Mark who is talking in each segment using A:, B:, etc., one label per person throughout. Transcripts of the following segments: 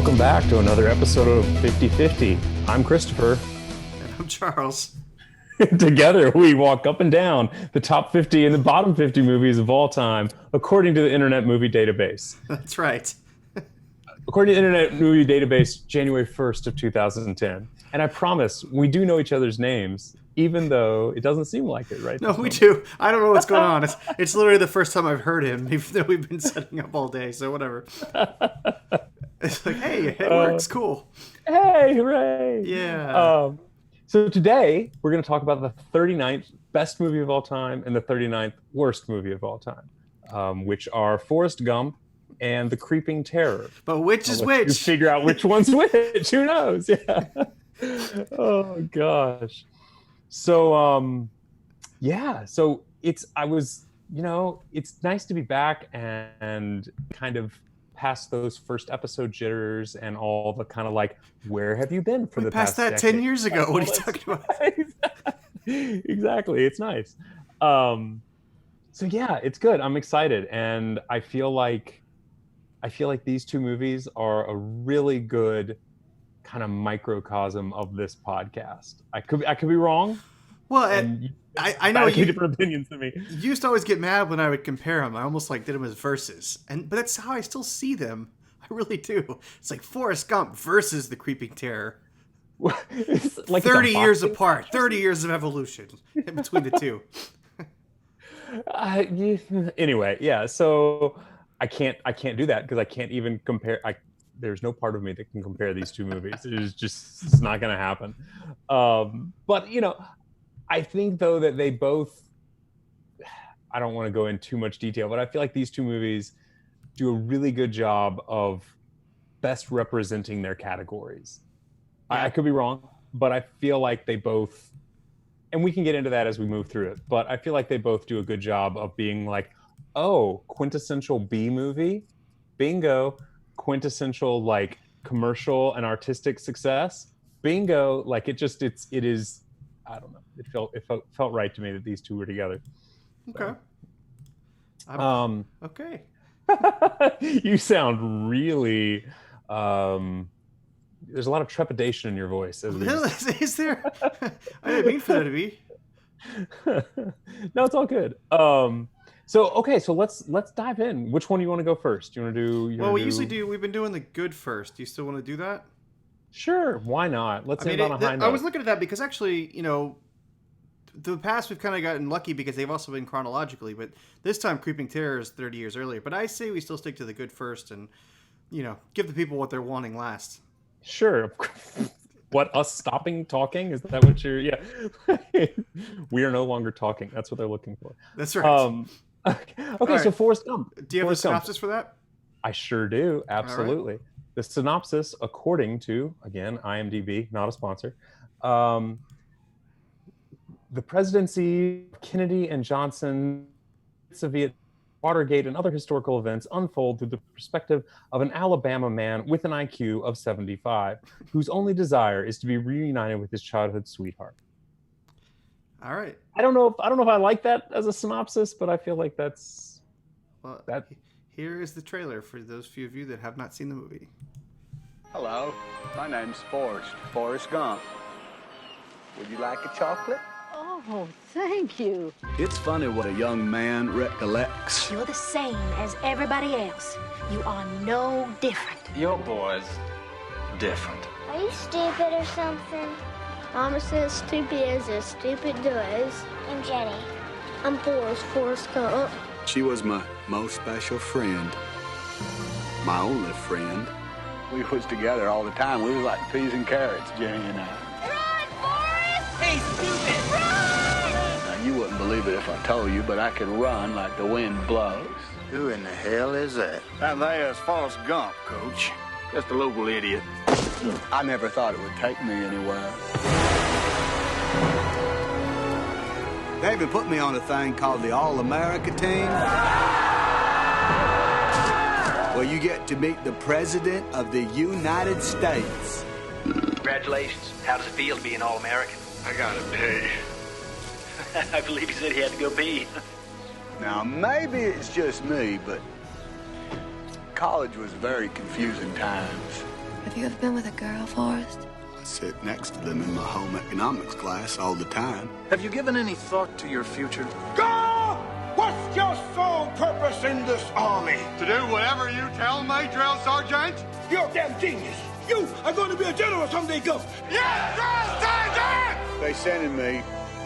A: Welcome back to another episode of 50/50. I'm Christopher.
B: And I'm Charles.
A: Together, we walk up and down the top 50 and the bottom 50 movies of all time, according to the Internet Movie Database.
B: That's right.
A: According to the Internet Movie Database, January 1st of 2010. And I promise, we do know each other's names, even though it doesn't seem like it, right?
B: No, we do. I don't know what's going on. It's literally the first time I've heard him, even though we've been setting up all day, so whatever. It's like, hey, it works, cool.
A: Hey, hooray!
B: Yeah.
A: So today, we're going to talk about the 39th best movie of all time and the 39th worst movie of all time, which are Forrest Gump and The Creeping Terror.
B: But which is which?
A: You figure out which one's which. Who knows? Yeah. Oh, gosh. So, so it's nice to be back and kind of past those first episode jitters and all the kind of like, where have you been for the past
B: that
A: decade?
B: 10 years ago. What are you talking about?
A: Exactly. It's nice. So yeah, it's good. I'm excited. And I feel like these two movies are a really good kind of microcosm of this podcast. I could be wrong.
B: Well, and I know you
A: different opinions than me.
B: You used to always get mad when I would compare them. I almost like did them as verses, but that's how I still see them. I really do. It's like Forrest Gump versus The Creeping Terror. Like 30 years apart. 30 years of evolution in between the two.
A: Anyway, yeah. So I can't do that because I can't even compare. There's no part of me that can compare these two movies. It's not going to happen. But I think though that they both, I don't want to go in too much detail, but I feel like these two movies do a really good job of best representing their categories. Yeah. I could be wrong, but I feel like they both, and we can get into that as we move through it, but I feel like they both do a good job of being like, oh, quintessential B movie, bingo, quintessential like commercial and artistic success, bingo, like it is, I don't know. It felt right to me that these two were together.
B: Okay.
A: So.
B: Okay.
A: You sound really. There's a lot of trepidation in your voice.
B: Is there? I didn't mean for there to be.
A: No, it's all good. So let's dive in. Which one do you want to go first? Do you want to do?
B: We've been doing the good first. Do you still want to do that?
A: Sure. Why not? Let's end on a high note.
B: I was looking at that because actually, the past we've kind of gotten lucky because they've also been chronologically, but this time Creeping Terror is 30 years earlier. But I say we still stick to the good first and, give the people what they're wanting last.
A: Sure. What, us stopping talking? Is that what you're... Yeah. We are no longer talking. That's what they're looking for.
B: That's right.
A: Okay,
B: right.
A: So Forrest Gump.
B: Do you have a synopsis for that?
A: I sure do. Absolutely.
B: Right.
A: The synopsis, according to, again, IMDB, not a sponsor, the presidency of Kennedy and Johnson, Soviet, Watergate, and other historical events unfold through the perspective of an Alabama man with an IQ of 75, whose only desire is to be reunited with his childhood sweetheart.
B: All right.
A: I don't know if I like that as a synopsis, but I feel like that's that.
B: Here is the trailer for those few of you that have not seen the movie.
C: Hello, my name's Forrest Gump. Would you like a chocolate?
D: Oh, thank you.
C: It's funny what a young man recollects.
D: You're the same as everybody else. You are no different.
E: Your boy's different.
F: Are you stupid or something? Mama says stupid as stupid does. I'm Jenny. I'm Forrest Gump.
C: She was my most special friend. My only friend. We was together all the time. We was like peas and carrots, Jenny and I.
F: Run, Forrest!
E: Hey, stupid!
F: Run!
C: Now, you wouldn't believe it if I told you, but I can run like the wind blows.
G: Who in the hell is that?
C: That there's Forrest Gump, Coach. Just a local idiot. I never thought it would take me anywhere. They even put me on a thing called the All-America Team, where you get to meet the President of the United States.
E: Congratulations. How does it feel to be an All-American?
C: I gotta pee.
E: I believe he said he had to go pee.
C: Now, maybe it's just me, but college was very confusing times.
H: Have you ever been with a girl, Forrest?
C: I sit next to them in my home economics class all the time.
G: Have you given any thought to your future?
I: Go! What's your sole purpose in this army?
J: To do whatever you tell me, drill sergeant.
I: You're a damn genius. You are going to be a general someday, Gump.
J: Yes, drill sergeant!
C: They sending me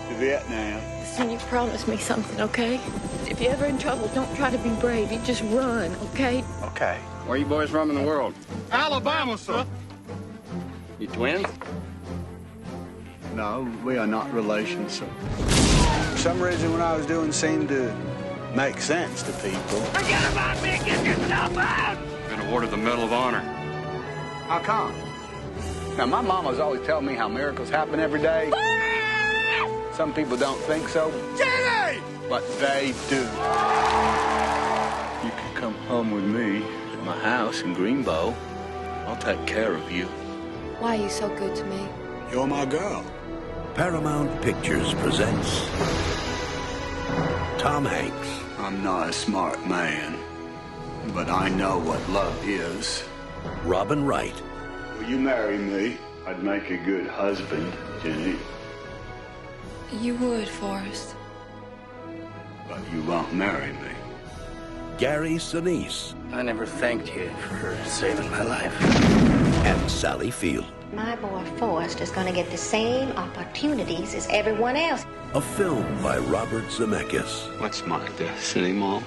C: to Vietnam.
H: Listen, you promised me something, okay? If you're ever in trouble, don't try to be brave. You just run, okay?
C: Okay.
J: Where you boys from in the world? Alabama, sir. You twins?
C: No, we are not relations, sir. For some reason, when I was doing seemed to make sense to people.
I: Forget about me and get yourself out!
J: Been awarded the Medal of Honor.
C: How come? Now, my mama's always telling me how miracles happen every day. Some people don't think so.
I: Jenny!
C: But they do. You can come home with me to my house in Greenbow. I'll take care of you.
H: Why are you so good to me?
C: You're my girl.
K: Paramount Pictures presents Tom Hanks.
C: I'm not a smart man, but I know what love is.
K: Robin Wright.
C: Will you marry me? I'd make a good husband, Jenny.
H: You would, Forrest.
C: But you won't marry me.
K: Gary Sinise.
G: I never thanked you for saving my life.
K: And Sally Field.
D: My boy Forrest is going to get the same opportunities as everyone else.
K: A film by Robert Zemeckis.
C: What's my destiny, Mom?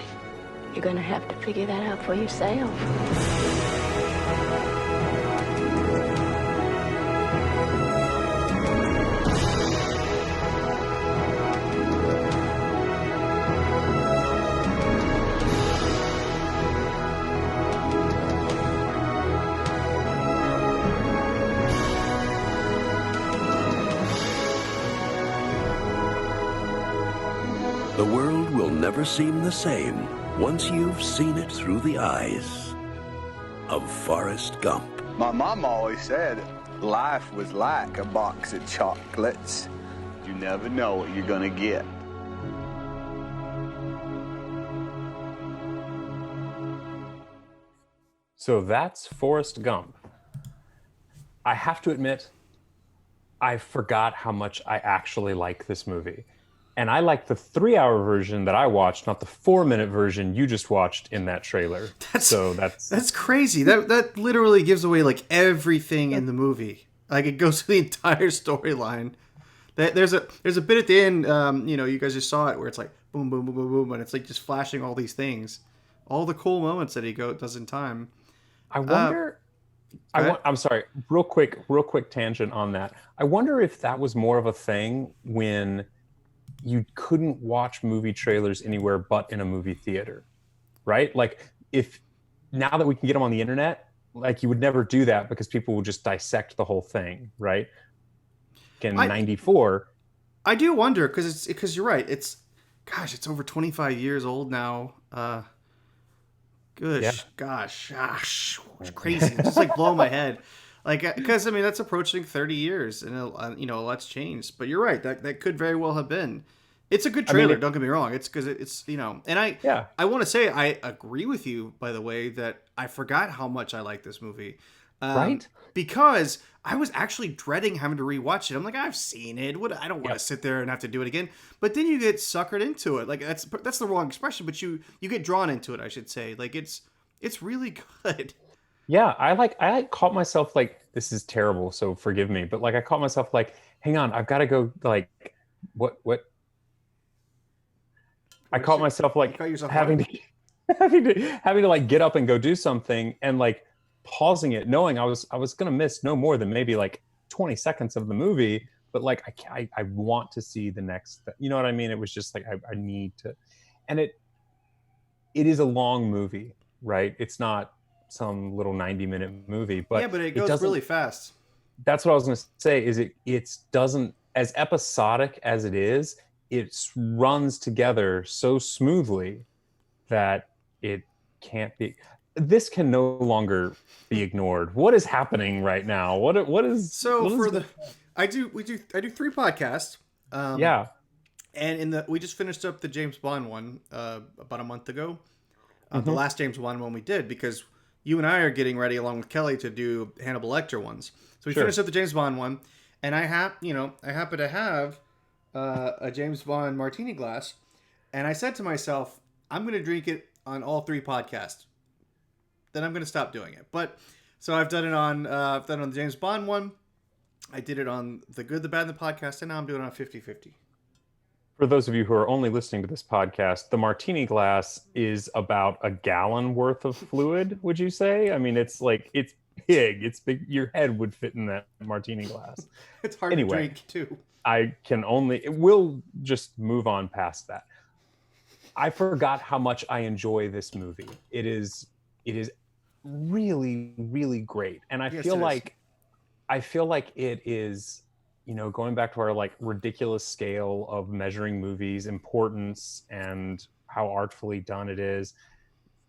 D: You're going to have to figure that out for yourself.
K: The world will never seem the same once you've seen it through the eyes of Forrest Gump.
C: My mom always said life was like a box of chocolates. You never know what you're gonna get.
A: So that's Forrest Gump. I have to admit, I forgot how much I actually like this movie. And I like the 3-hour version that I watched, not the 4-minute version you just watched in that trailer.
B: That's crazy. That literally gives away like everything in the movie. Like it goes to the entire storyline. There's a bit at the end, you guys just saw it where it's like boom, boom, boom, boom, boom, and it's like just flashing all these things, all the cool moments that he does in time.
A: I wonder. I'm sorry. Real quick tangent on that. I wonder if that was more of a thing when you couldn't watch movie trailers anywhere but in a movie theater, right? Like if now that we can get them on the internet, like you would never do that because people would just dissect the whole thing, right? In 94.
B: I do wonder because you're right. It's over 25 years old now. Gosh, it's crazy. It's just like blowing my head. Like, because I mean that's approaching 30 years, and a lot's changed. But you're right. That could very well have been. It's a good trailer. Don't get me wrong. It's because it's and I want to say I agree with you. By the way, that I forgot how much I like this movie,
A: right?
B: Because I was actually dreading having to rewatch it. I'm like, I've seen it. I don't want to sit there and have to do it again. But then you get suckered into it. Like that's the wrong expression, but you get drawn into it. I should say. Like it's really good.
A: Yeah, I caught myself like, this is terrible, so forgive me, but like I caught myself like, hang on, I've got to go like, what? I caught myself like having to like get up and go do something and like pausing it, knowing I was gonna miss no more than maybe like 20 seconds of the movie, but like I want to see the next, you know what I mean? It was just like I need to, and it is a long movie, right? It's not some little 90-minute movie, but
B: but it goes really fast.
A: That's what I was going to say. Is it doesn't, as episodic as it is, it runs together so smoothly that it can't be. This can no longer be ignored. What is happening right now? What is
B: so what for is, the? I do 3 podcasts. And we just finished up the James Bond one about a month ago. The last James Bond one we did because you and I are getting ready along with Kelly to do Hannibal Lecter ones. So we finished up the James Bond one, and I happen to have a James Bond martini glass, and I said to myself, I'm going to drink it on all 3 podcasts. Then I'm going to stop doing it. But so I've done it on the James Bond one. I did it on the Good, the Bad, and the podcast, and now I'm doing it on 50-50.
A: For those of you who are only listening to this podcast, the martini glass is about a gallon worth of fluid, would you say? I mean, it's big. It's big. Your head would fit in that martini glass.
B: It's hard to drink, too.
A: We'll just move on past that. I forgot how much I enjoy this movie. It is really, really great. And I feel like it is, going back to our like ridiculous scale of measuring movies' importance and how artfully done it is.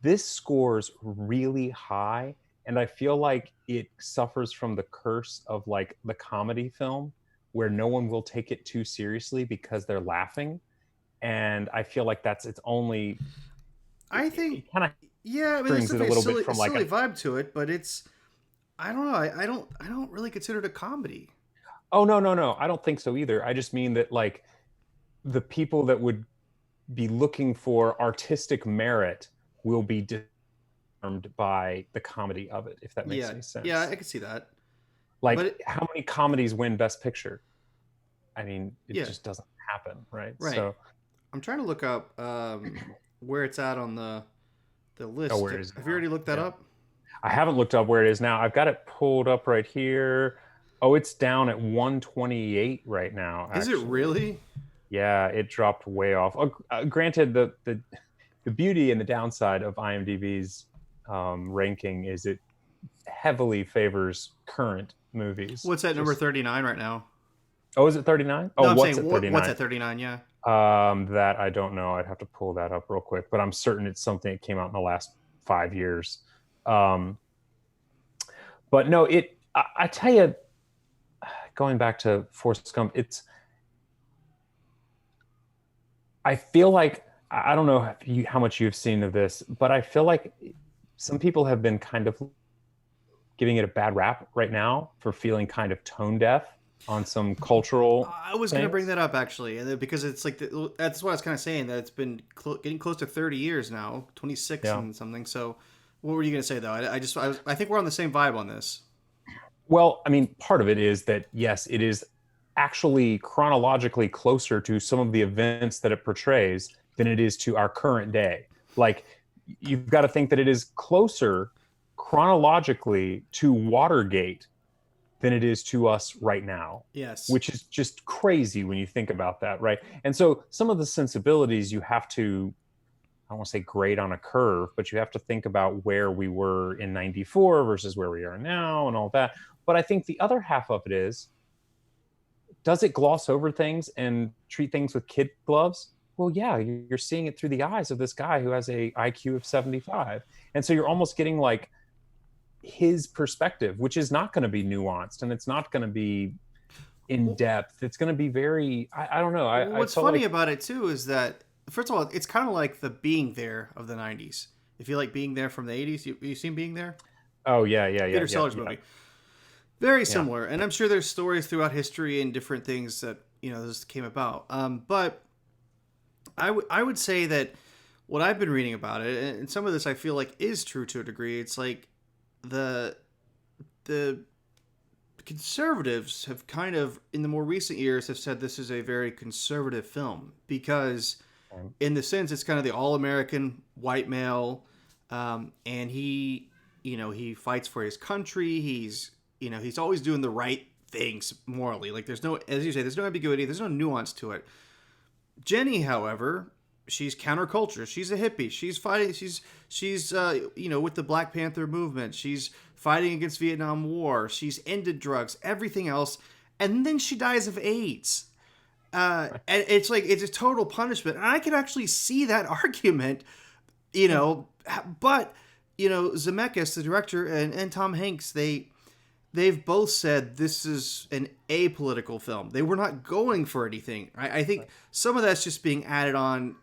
A: This scores really high, and I feel like it suffers from the curse of like the comedy film where no one will take it too seriously because they're laughing. And I feel like that's its only.
B: I think
A: kind of
B: there's a silly vibe to it, but it's. I don't know. I don't really consider it a comedy.
A: Oh no! I don't think so either. I just mean that like the people that would be looking for artistic merit will be disarmed by the comedy of it, if that makes any sense.
B: Yeah, I can see that.
A: Like, how many comedies win Best Picture? I mean, it just doesn't happen, right?
B: Right.
A: So
B: I'm trying to look up where it's at on the list.
A: Oh, where it is
B: Have you already looked that up?
A: I haven't looked up where it is now. I've got it pulled up right here. Oh, it's down at 128 right now.
B: Actually. Is it really?
A: Yeah, it dropped way off. Granted, the beauty and the downside of IMDb's ranking is it heavily favors current movies.
B: What's at number 39 right now?
A: Oh, is it 39?
B: No,
A: what's at 39?
B: What's at 39? Yeah.
A: That I don't know. I'd have to pull that up real quick, but I'm certain it's something that came out in the last 5 years. But no, I tell you, going back to Forrest Gump, I feel like, I don't know how much you've seen of this, but I feel like some people have been kind of giving it a bad rap right now for feeling kind of tone deaf on some cultural
B: I was going to bring that up, actually, because it's like that's what I was kind of saying, that it's been getting close to 30 years now, 26 and something. So what were you going to say, though? I think we're on the same vibe on this.
A: Well, I mean, part of it is that, yes, it is actually chronologically closer to some of the events that it portrays than it is to our current day. Like, you've got to think that it is closer chronologically to Watergate than it is to us right now.
B: Yes.
A: Which is just crazy when you think about that, right? And so some of the sensibilities you have to, I don't want to say grade on a curve, but you have to think about where we were in 94 versus where we are now and all that. But I think the other half of it is, does it gloss over things and treat things with kid gloves? Well, yeah, you're seeing it through the eyes of this guy who has a IQ of 75. And so you're almost getting like his perspective, which is not going to be nuanced and it's not going to be in depth. It's going to be very, I don't know.
B: What's funny about it too is that, first of all, it's kind of like the Being There of the 90s. If you like Being There from the 80s, you seen Being There?
A: Oh, yeah.
B: Peter Sellers movie. Very similar. And I'm sure there's stories throughout history and different things that, this came about. But I would say that what I've been reading about it, and some of this I feel like is true to a degree, it's like the conservatives have kind of, in the more recent years, have said this is a very conservative film because in the sense it's kind of the all-American white male, and he fights for his country. He's always doing the right things morally. Like, there's no, as you say, there's no ambiguity. There's no nuance to it. Jenny, however, she's counterculture. She's a hippie. She's fighting. She's with the Black Panther movement. She's fighting against Vietnam War. She's ended drugs, everything else. And then she dies of AIDS. And it's like, it's a total punishment. And I can actually see that argument, but, Zemeckis, the director, and Tom Hanks, they've both said this is an apolitical film. They were not going for anything, right? I think some of that's just being added on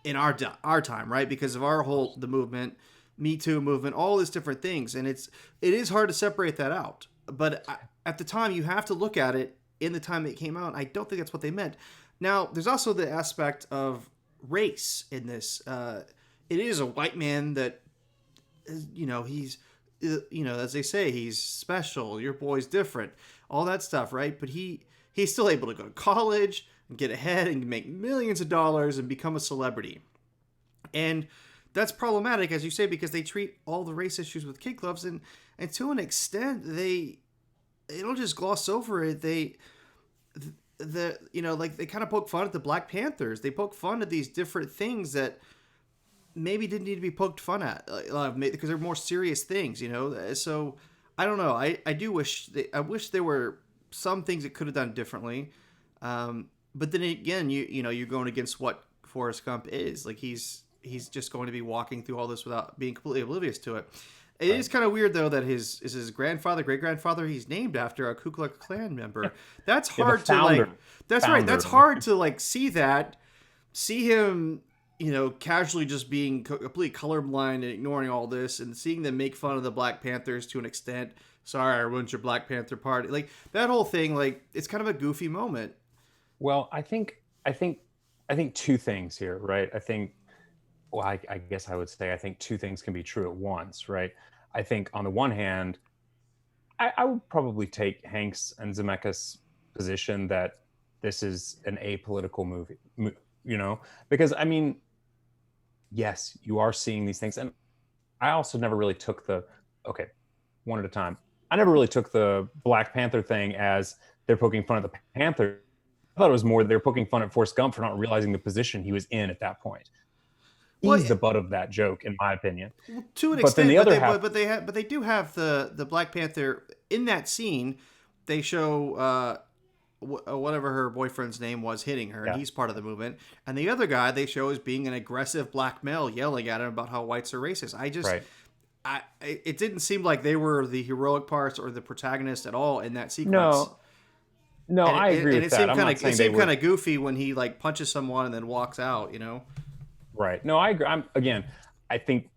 B: in our time, right? Because of the movement, Me Too movement, all these different things, and it is hard to separate that out. But at the time, you have to look at it in the time that it came out. I don't think that's what they meant. Now, there's also the aspect of race in this. It is a white man that, he's, as they say, he's special. Your boy's different. All that stuff, right? But he's still able to go to college and get ahead and make millions of dollars and become a celebrity. And that's problematic, as you say, because they treat all the race issues with kid gloves, and to an extent, they don't just gloss over it. They kind of poke fun at the Black Panthers. They poke fun at these different things that maybe didn't need to be poked fun at, because they're more serious things, So I don't know. I do wish I wish there were some things that could have done differently. But then again, you're going against what Forrest Gump is. Like he's just going to be walking through all this without being completely oblivious to it. It is kind of weird though that his grandfather, great grandfather, he's named after a Ku Klux Klan member. That's hard to That's right. That's hard to see him, casually just being completely colorblind and ignoring all this, and seeing them make fun of the Black Panthers to an extent. Sorry, I ruined your Black Panther party. Like that whole thing, it's kind of a goofy moment.
A: Well, I think two things here, right? I guess I would say I think two things can be true at once, right? I think on the one hand, I would probably take Hanks and Zemeckis' position that this is an apolitical movie, because yes, you are seeing these things. And I also never really took one at a time. I never really took the Black Panther thing as they're poking fun at the Panther. I thought it was more they're poking fun at Forrest Gump for not realizing the position he was in at that point. He's the butt of that joke, in my opinion.
B: Well, to an extent, but they do have the Black Panther in that scene. They show whatever her boyfriend's name was hitting her, and he's part of the movement. And the other guy they show is being an aggressive black male, yelling at him about how whites are racist. It didn't seem like they were the heroic parts or the protagonist at all in that sequence.
A: No, I agree with that.
B: It seemed kind of goofy when he punches someone and then walks out,
A: Right. No, I agree. I think,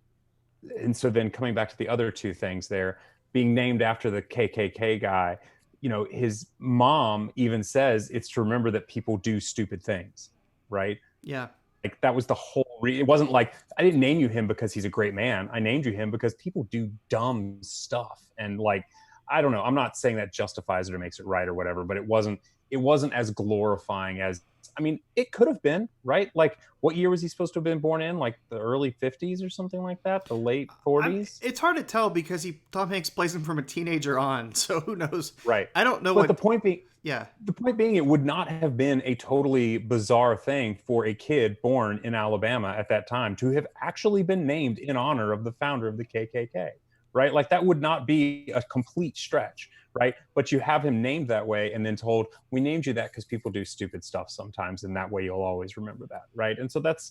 A: and so then coming back to the other two things there, being named after the KKK guy, his mom even says it's to remember that people do stupid things, right?
B: Yeah.
A: Like that was the whole it wasn't like I didn't name you him because he's a great man. I named you him because people do dumb stuff. And I don't know. I'm not saying that justifies it or makes it right or whatever, but it wasn't as glorifying as, it could have been, right? Like, what year was he supposed to have been born in? Like the early 50s or something like that? The late 40s?
B: It's hard to tell because Tom Hanks plays him from a teenager on, so who knows?
A: Right.
B: I don't know
A: but the point being, it would not have been a totally bizarre thing for a kid born in Alabama at that time to have actually been named in honor of the founder of the KKK, right? Like that would not be a complete stretch, right? But you have him named that way and then told, we named you that because people do stupid stuff sometimes, and that way you'll always remember that, right? And so that's,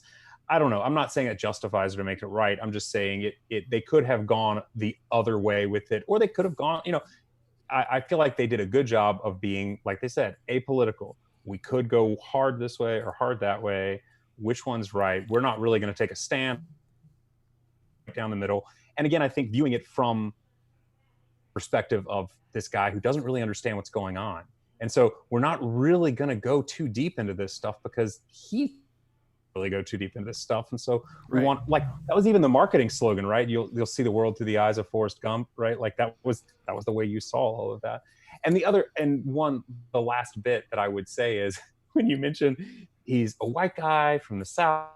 A: I don't know. I'm not saying it justifies it or make it right. I'm just saying they could have gone the other way with it, or they could have gone, I feel like they did a good job of being, like they said, apolitical. We could go hard this way or hard that way. Which one's right? We're not really going to take a stand down the middle. And again, I think viewing it from perspective of this guy who doesn't really understand what's going on. And so we're not really going to go too deep into this stuff because he really go too deep into this stuff. And so we want, that was even the marketing slogan, right? You'll see the world through the eyes of Forrest Gump, right? Like that was the way you saw all of that. And the last bit that I would say is when you mention he's a white guy from the South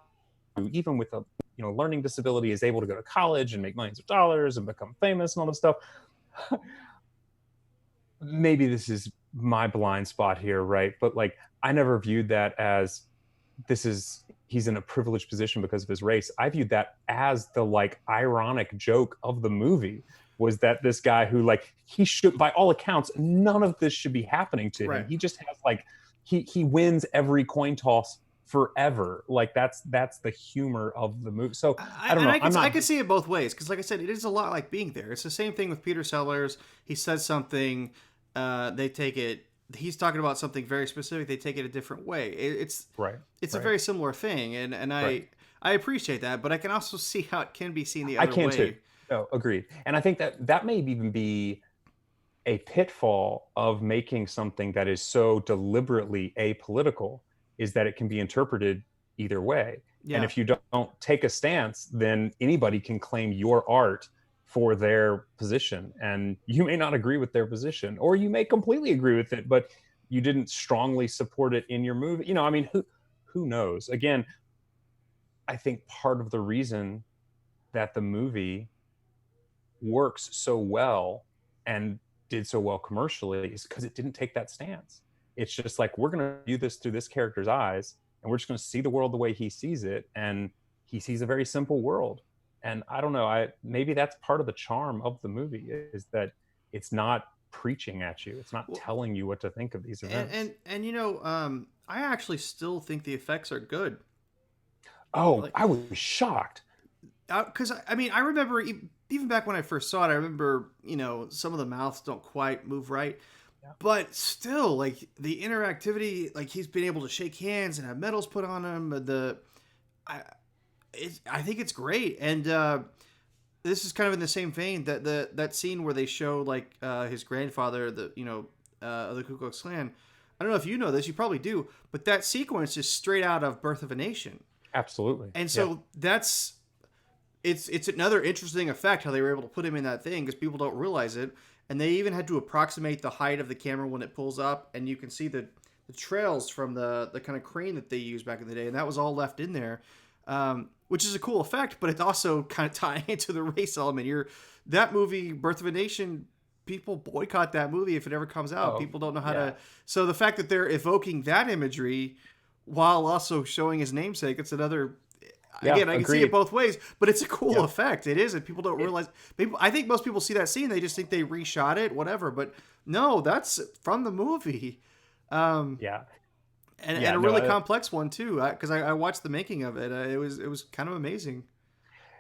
A: who even with a learning disability is able to go to college and make millions of dollars and become famous and all this stuff. Maybe this is my blind spot here, right? But I never viewed that as he's in a privileged position because of his race. I viewed that as the ironic joke of the movie was that this guy who he should, by all accounts, none of this should be happening to him. He just has he wins every coin toss forever. That's the humor of the movie. So I don't know.
B: I can see it both ways because, like I said, it is a lot like being there. It's the same thing with Peter Sellers. He says something, they take it. He's talking about something very specific. They take it a different way. It's a very similar thing, and I I appreciate that, but I can also see how it can be seen the other
A: I can
B: way.
A: too. No, agreed. And I think that may even be a pitfall of making something that is so deliberately apolitical, is that it can be interpreted either way. And
B: Yeah.
A: if you don't take a stance, then anybody can claim your art for their position. And you may not agree with their position, or you may completely agree with it, but you didn't strongly support it in your movie. I mean, who knows? Again, I think part of the reason that the movie works so well and did so well commercially is because it didn't take that stance. It's just like, we're going to view this through this character's eyes, and we're just going to see the world the way he sees it, and he sees a very simple world. And I don't know, maybe that's part of the charm of the movie, is that it's not preaching at you. It's not telling you what to think of these events.
B: And I actually still think the effects are good.
A: Oh, I was shocked.
B: Because I mean, I remember even back when I first saw it, I remember, some of the mouths don't quite move right. Yeah. But still, like, the interactivity, like, he's been able to shake hands and have medals put on him. I think it's great. And this is kind of in the same vein, that scene where they show, like, his grandfather, the Ku Klux Klan. I don't know if you know this, you probably do, but that sequence is straight out of Birth of a Nation.
A: Absolutely.
B: And so it's another interesting effect how they were able to put him in that thing, because people don't realize it. And they even had to approximate the height of the camera when it pulls up, and you can see the trails from the kind of crane that they used back in the day, and that was all left in there, which is a cool effect, but it's also kind of tying into the race element. That movie, Birth of a Nation, people boycott that movie if it ever comes out. People don't know how to. So the fact that they're evoking that imagery while also showing his namesake, it's another. Again, I can see it both ways, but it's a cool effect. It is, and people don't realize. I think most people see that scene, they just think they reshot it, whatever. But no, that's from the movie. And a really complex one too, because I watched the making of it. It was kind of amazing.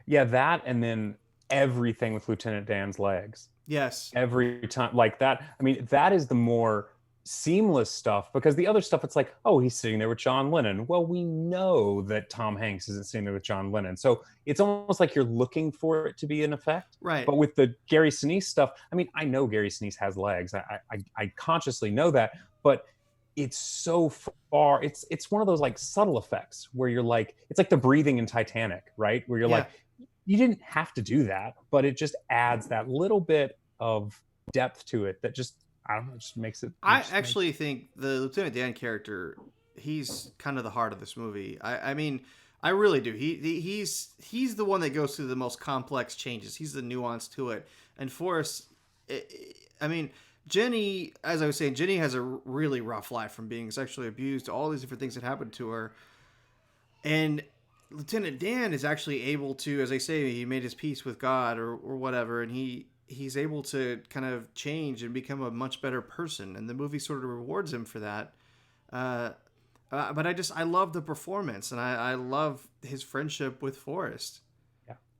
A: Yeah, that, and then everything with Lieutenant Dan's legs.
B: Yes.
A: Every time, like that. I mean, that is the more seamless stuff, because the other stuff, it's like, oh, he's sitting there with John Lennon. Well, we know that Tom Hanks isn't sitting there with John Lennon, so it's almost like you're looking for it to be an effect.
B: Right.
A: But with the Gary Sinise stuff, I mean, I know Gary Sinise has legs. I consciously know that, but it's so far. It's one of those like subtle effects where you're like, it's like the breathing in Titanic, right? Where you're like, you didn't have to do that, but it just adds that little bit of depth to it that just, I don't know, just makes it.
B: I actually think the Lieutenant Dan character, he's kind of the heart of this movie. I mean, I really do. He's the one that goes through the most complex changes. He's the nuance to it. And Forrest, I mean, Jenny, as I was saying, Jenny has a really rough life, from being sexually abused to all these different things that happened to her. And Lieutenant Dan is actually able to, as I say, he made his peace with God or whatever, and he's able to kind of change and become a much better person, and the movie sort of rewards him for that. But I love the performance, and I love his friendship with Forrest.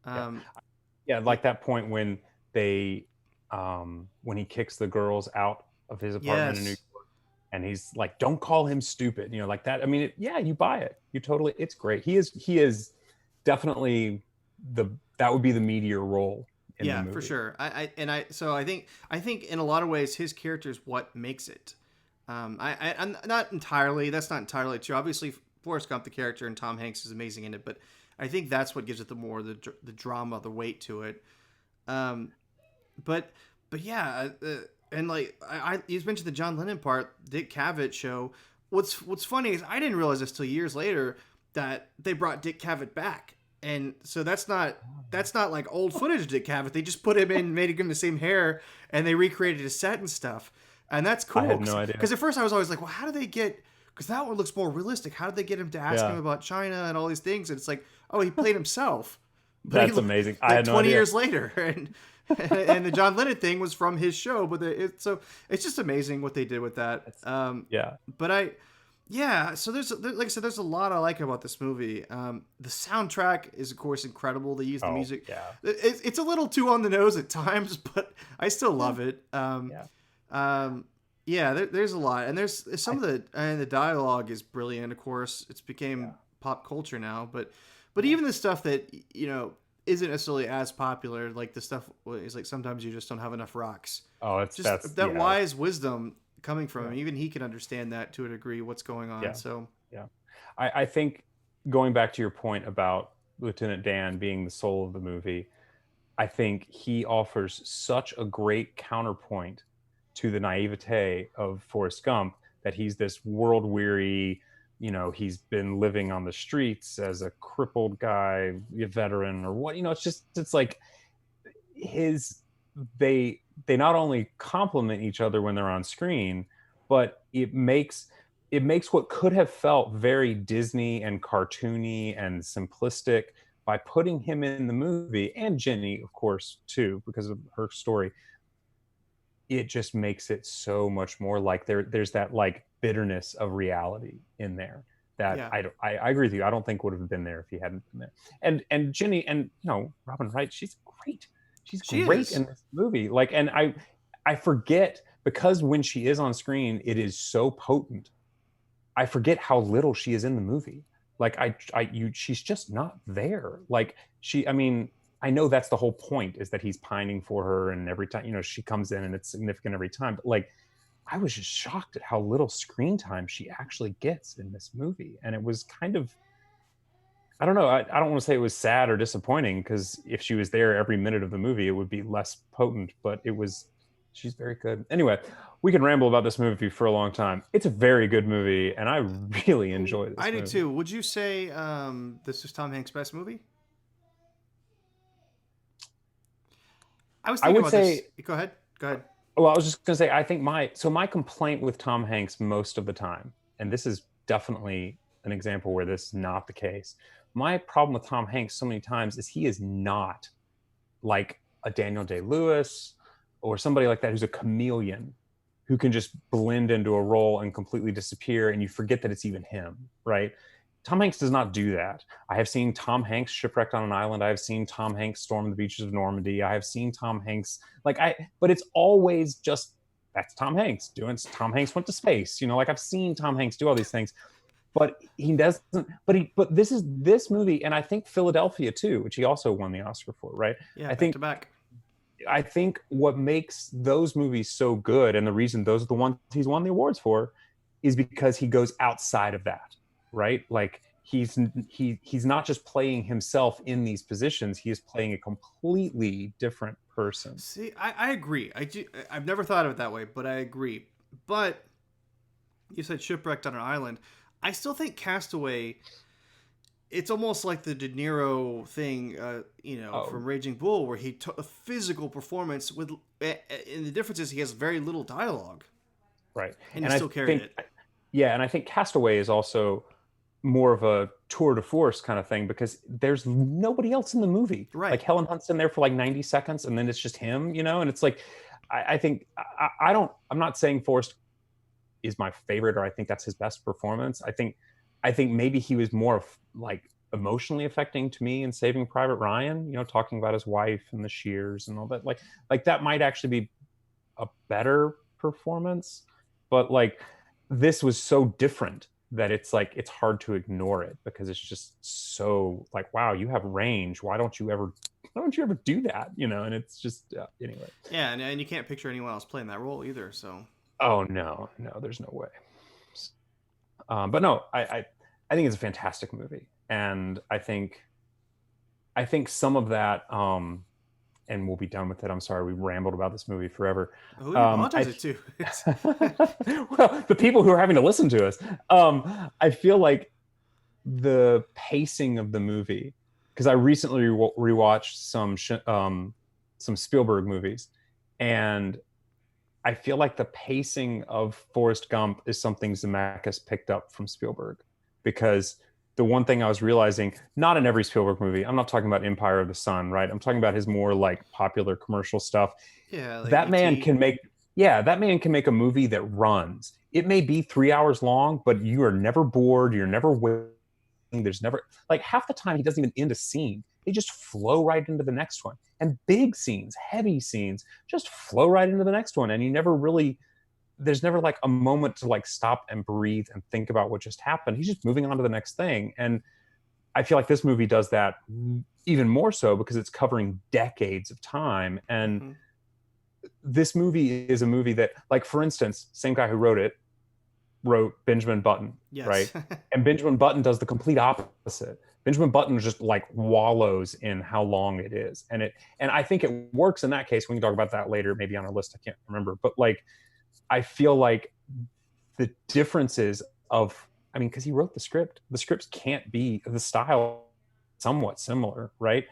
A: Like that point when they when he kicks the girls out of his apartment in New York, and he's like, don't call him stupid, like that. I mean, you buy it. It's great. He is definitely that would be the meteor role.
B: For sure. I think in a lot of ways his character is what makes it. I'm not entirely. That's not entirely true. Obviously, Forrest Gump, the character, and Tom Hanks is amazing in it, but I think that's what gives it the drama, the weight to it. But yeah, and like you mentioned the John Lennon part, Dick Cavett show. What's funny is I didn't realize this till years later that they brought Dick Cavett back. And so that's not like old footage of Dick Cavett. They just put him in, made him the same hair, and they recreated his set and stuff. And that's cool.
A: I had no idea.
B: Because at first I was always like, well, how do they get... Because that one looks more realistic. How did they get him to ask him about China and all these things? And it's like, oh, he played himself.
A: That's amazing. I had no
B: 20
A: idea.
B: years later. And the John Lennon thing was from his show. But so it's just amazing what they did with that. But so there's, like I said, there's a lot I like about this movie. The soundtrack is, of course, incredible. They use the music.
A: Yeah.
B: It's a little too on the nose at times, but I still love it. There's a lot, and there's some of the dialogue is brilliant. Of course, it's became pop culture now, but But even the stuff that isn't necessarily as popular, like the stuff is like sometimes you just don't have enough rocks.
A: Oh,
B: Just that wise wisdom coming from him. Even he can understand that to a degree. What's going on?
A: Yeah.
B: So
A: yeah, I think going back to your point about Lieutenant Dan being the soul of the movie, I think he offers such a great counterpoint to the naivete of Forrest Gump that he's this world weary, he's been living on the streets as a crippled guy, a veteran or what, it's like they not only complement each other when they're on screen, but it makes what could have felt very Disney and cartoony and simplistic by putting him in the movie, and Jenny, of course, too, because of her story. It just makes it so much more like there's that like bitterness of reality in there that I agree with you. I don't think would have been there if he hadn't been there. And Jenny and Robin Wright, she's great. She's great in this movie. Like, and I forget, because when she is on screen, it is so potent. I forget how little she is in the movie. Like she's just not there. Like I know that's the whole point, is that he's pining for her, and every time, she comes in and it's significant every time. But like, I was just shocked at how little screen time she actually gets in this movie. And it was kind of, I don't know. I don't want to say it was sad or disappointing, because if she was there every minute of the movie, it would be less potent, but she's very good. Anyway, we can ramble about this movie for a long time. It's a very good movie, and I really enjoy this movie.
B: I do too. Would you say this is Tom Hanks' best movie? I would say. Go ahead.
A: Well, I was just going to say, I think my complaint with Tom Hanks most of the time, and this is definitely an example where this is not the case. My problem with Tom Hanks so many times is he is not like a Daniel Day-Lewis or somebody like that who's a chameleon who can just blend into a role and completely disappear, and you forget that it's even him, right? Tom Hanks does not do that. I have seen Tom Hanks shipwrecked on an island. I have seen Tom Hanks storm the beaches of Normandy. I have seen Tom Hanks, but it's always just, that's Tom Hanks doing, Tom Hanks went to space. I've seen Tom Hanks do all these things, but he doesn't, but this movie, and I think Philadelphia too, which he also won the Oscar for, right?
B: Yeah,
A: I think
B: back to back.
A: I think what makes those movies so good, and the reason those are the ones he's won the awards for, is because he goes outside of that, right? Like he's not just playing himself in these positions; he is playing a completely different person.
B: See, I agree. I've never thought of it that way, but I agree. But you said shipwrecked on an island. I still think Castaway. It's almost like the De Niro thing, from Raging Bull, where he took a physical performance and the difference is he has very little dialogue.
A: Right.
B: And he still carried it.
A: Yeah, and I think Castaway is also more of a tour de force kind of thing, because there's nobody else in the movie.
B: Right.
A: Like Helen Hunt's in there for like 90 seconds, and then it's just him, and it's like, I think, I'm not saying Forrest is my favorite, or I think that's his best performance. I think maybe he was more like emotionally affecting to me in Saving Private Ryan, talking about his wife and the shears and all that. Like that might actually be a better performance, but like this was so different that it's like, it's hard to ignore it, because it's just so like, wow, you have range. Why don't you ever do that? And it's just, anyway.
B: Yeah. And you can't picture anyone else playing that role either. So.
A: Oh no, there's no way. But no, I think it's a fantastic movie, and I think some of that, and we'll be done with it. I'm sorry we rambled about this movie forever.
B: Who do you apologize it to?
A: Well, the people who are having to listen to us. I feel like the pacing of the movie, because I recently rewatched some Spielberg movies, and I feel like the pacing of Forrest Gump is something Zemeckis picked up from Spielberg, because the one thing I was realizing, not in every Spielberg movie, I'm not talking about Empire of the Sun, right? I'm talking about his more like popular commercial stuff.
B: Yeah, like
A: that man can make a movie that runs. It may be 3 hours long, but you are never bored. You're never waiting. There's never, like, half the time he doesn't even end a scene. They just flow right into the next one. And big scenes, heavy scenes, just flow right into the next one. And there's never like a moment to like stop and breathe and think about what just happened. He's just moving on to the next thing. And I feel like this movie does that even more so because it's covering decades of time. And this movie is a movie that, like, for instance, same guy who wrote Benjamin Button,
B: Yes.
A: right? And Benjamin Button does the complete opposite. Benjamin Button just like wallows in how long it is. And I think it works in that case. We can talk about that later, maybe on our list. I can't remember. But like, I feel like the differences of, I mean, because he wrote the scripts can't be, the style somewhat similar, right?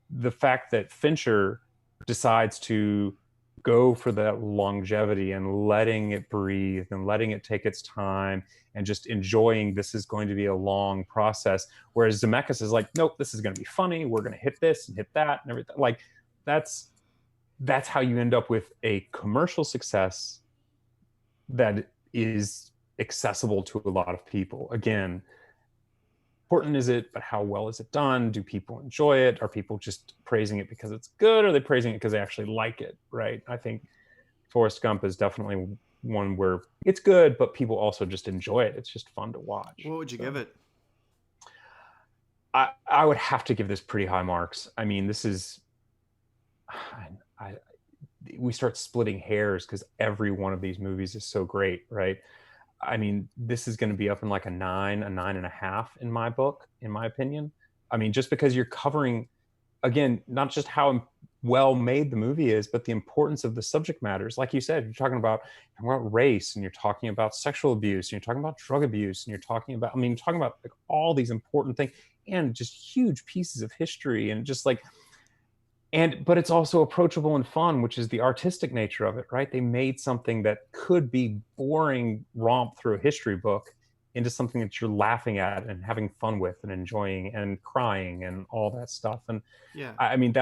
A: The fact that Fincher decides to go for that longevity and letting it breathe and letting it take its time and just enjoying this is going to be a long process, whereas Zemeckis is like, nope, this is going to be funny, we're going to hit this and hit that and everything. Like, that's how you end up with a commercial success that is accessible to a lot of people. Again, important is it, but how well is it done? Do people enjoy it? Are people just praising it because it's good? Or are they praising it because they actually like it, right? I think Forrest Gump is definitely one where it's good, but people also just enjoy it. It's just fun to watch.
B: What would you give it?
A: I would have to give this pretty high marks. I mean, this is, we start splitting hairs because every one of these movies is so great, right? I mean, this is going to be up in like a 9.5 in my book, in my opinion. I mean, just because you're covering, again, not just how well made the movie is, but the importance of the subject matters. Like you said, you're talking about race, and you're talking about sexual abuse, and you're talking about drug abuse, and you're talking about, you're talking about like all these important things and just huge pieces of history, and just like, but it's also approachable and fun, which is the artistic nature of it, right? They made something that could be boring romp through a history book into something that you're laughing at and having fun with and enjoying and crying and all that stuff. And
B: yeah,
A: I mean,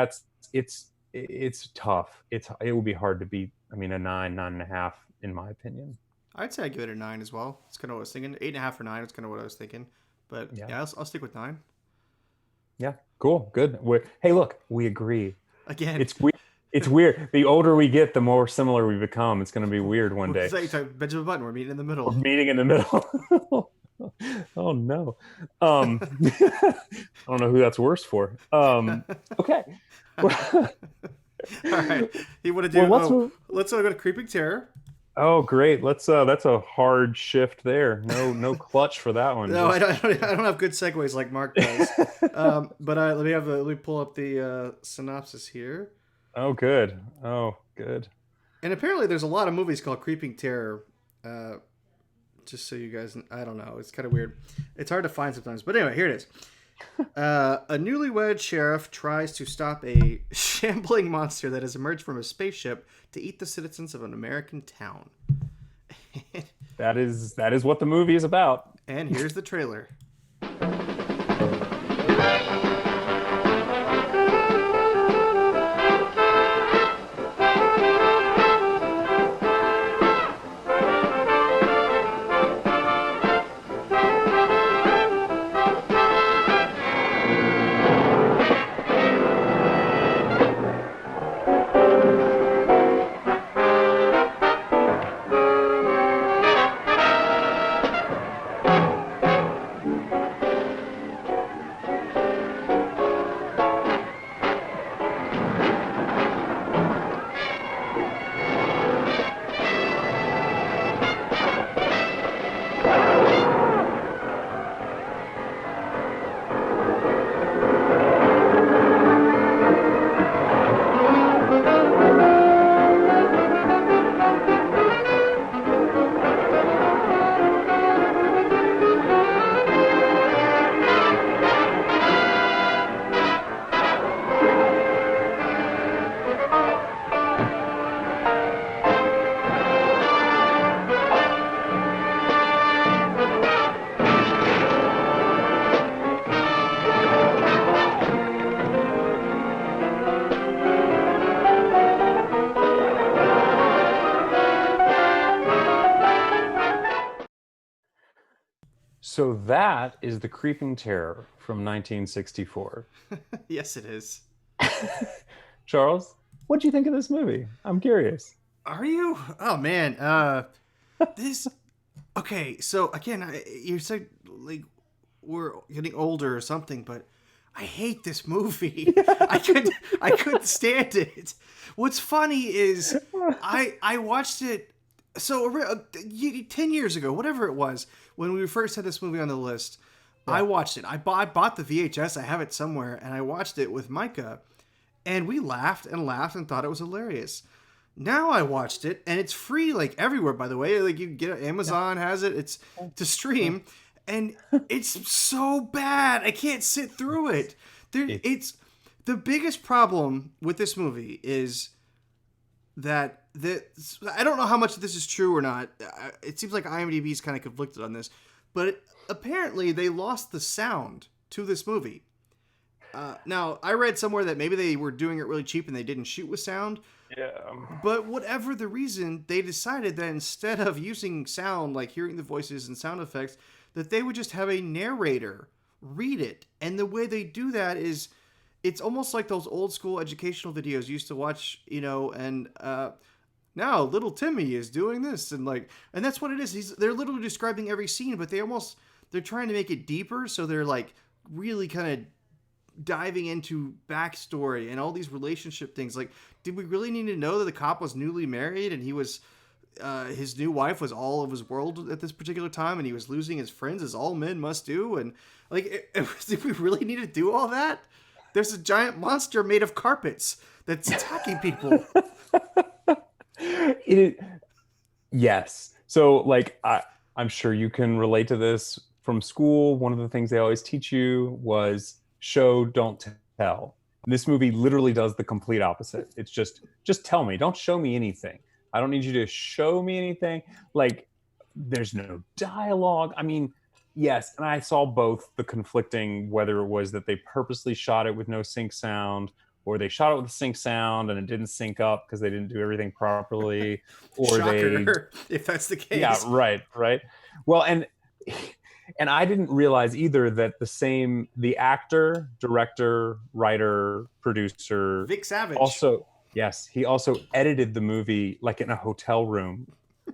A: it's tough. It will be hard to beat. I mean, a 9.5 in my opinion.
B: I'd say I give it a 9 as well. It's kind of what I was thinking. 8.5 or 9. It's kind of what I was thinking. But yeah, I'll stick with 9.
A: Yeah, cool, good. Hey, look, we agree.
B: Again,
A: it's weird. It's weird. The older we get, the more similar we become. It's going to be weird one day.
B: Benjamin Button, we're meeting in the middle.
A: We're meeting in the middle. Oh no. I don't know who that's worse for. Okay.
B: All right. You want to do? Let's go to Creeping Terror.
A: Oh, great. Let's. That's a hard shift there. No clutch for that one.
B: No, I don't have good segues like Mark does. But let me pull up the synopsis here.
A: Oh, good.
B: And apparently, there's a lot of movies called Creeping Terror. Just so you guys, I don't know. It's kind of weird. It's hard to find sometimes. But anyway, here it is. A newlywed sheriff tries to stop a shambling monster that has emerged from a spaceship to eat the citizens of an American town.
A: That is what the movie is about.
B: And here's the trailer.
A: So that is The Creeping Terror from 1964.
B: Yes, it is.
A: Charles, what do you think of this movie? I'm curious.
B: Are you? Oh man, this. Okay, so again, you said like we're getting older or something, but I hate this movie. I couldn't stand it. What's funny is I watched it 10 years ago, whatever it was, when we first had this movie on the list. Yeah. I watched it. I bought the VHS. I have it somewhere, and I watched it with Micah, and we laughed and thought it was hilarious. Now I watched it, and it's free like everywhere, by the way. Like you get it, Amazon has it. It's to stream, and it's so bad. I can't sit through it. It's the biggest problem with this movie is that I don't know how much of this is true or not. It seems like IMDb is kind of conflicted on this, but apparently they lost the sound to this movie. Now, I read somewhere that maybe they were doing it really cheap and they didn't shoot with sound.
A: Yeah.
B: But whatever the reason, they decided that instead of using sound, like hearing the voices and sound effects, that they would just have a narrator read it. And the way they do that is, it's almost like those old school educational videos you used to watch, and now little Timmy is doing this. And that's what it is. They're literally describing every scene, but they're trying to make it deeper. So they're like really kind of diving into backstory and all these relationship things. Like, did we really need to know that the cop was newly married and he was his new wife was all of his world at this particular time, and he was losing his friends, as all men must do? And did we really need to do all that? There's a giant monster made of carpets that's attacking people.
A: Yes. So I'm sure you can relate to this from school. One of the things they always teach you was show, don't tell. This movie literally does the complete opposite. It's just tell me. Don't show me anything. I don't need you to show me anything. There's no dialogue. I mean, yes, and I saw both the conflicting, whether it was that they purposely shot it with no sync sound, or they shot it with sync sound and it didn't sync up because they didn't do everything properly, or
B: Shocker, if that's the case.
A: Yeah, right. Well, and I didn't realize either that the actor, director, writer, producer,
B: Vic Savage,
A: he also edited the movie in a hotel room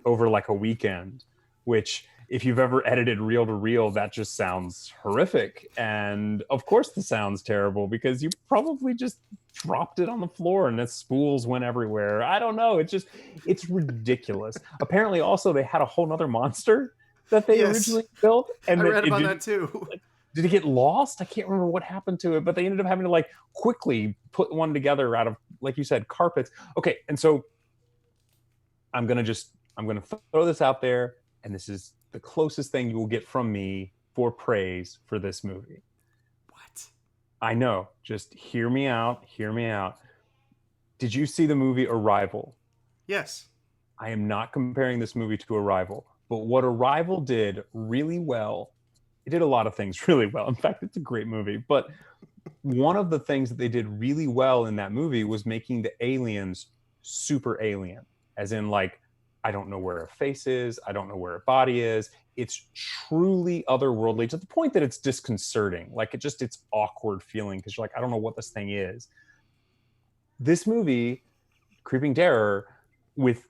A: over a weekend, which, if you've ever edited reel to reel, that just sounds horrific. And of course the sound's terrible because you probably just dropped it on the floor and the spools went everywhere. I don't know. It's ridiculous. Apparently also they had a whole nother monster that they originally built. And
B: I read about that too.
A: Did it get lost? I can't remember what happened to it, but they ended up having to quickly put one together out of, like you said, carpets. Okay. And so I'm going to throw this out there, and this is the closest thing you will get from me for praise for this movie.
B: What?
A: I know. Just hear me out. Did you see the movie Arrival?
B: Yes.
A: I am not comparing this movie to Arrival, but what Arrival did really well, it did a lot of things really well. In fact, it's a great movie. But one of the things that they did really well in that movie was making the aliens super alien, as in I don't know where a face is. I don't know where a body is. It's truly otherworldly to the point that it's disconcerting. It's awkward feeling because you're I don't know what this thing is. This movie, Creeping Terror, with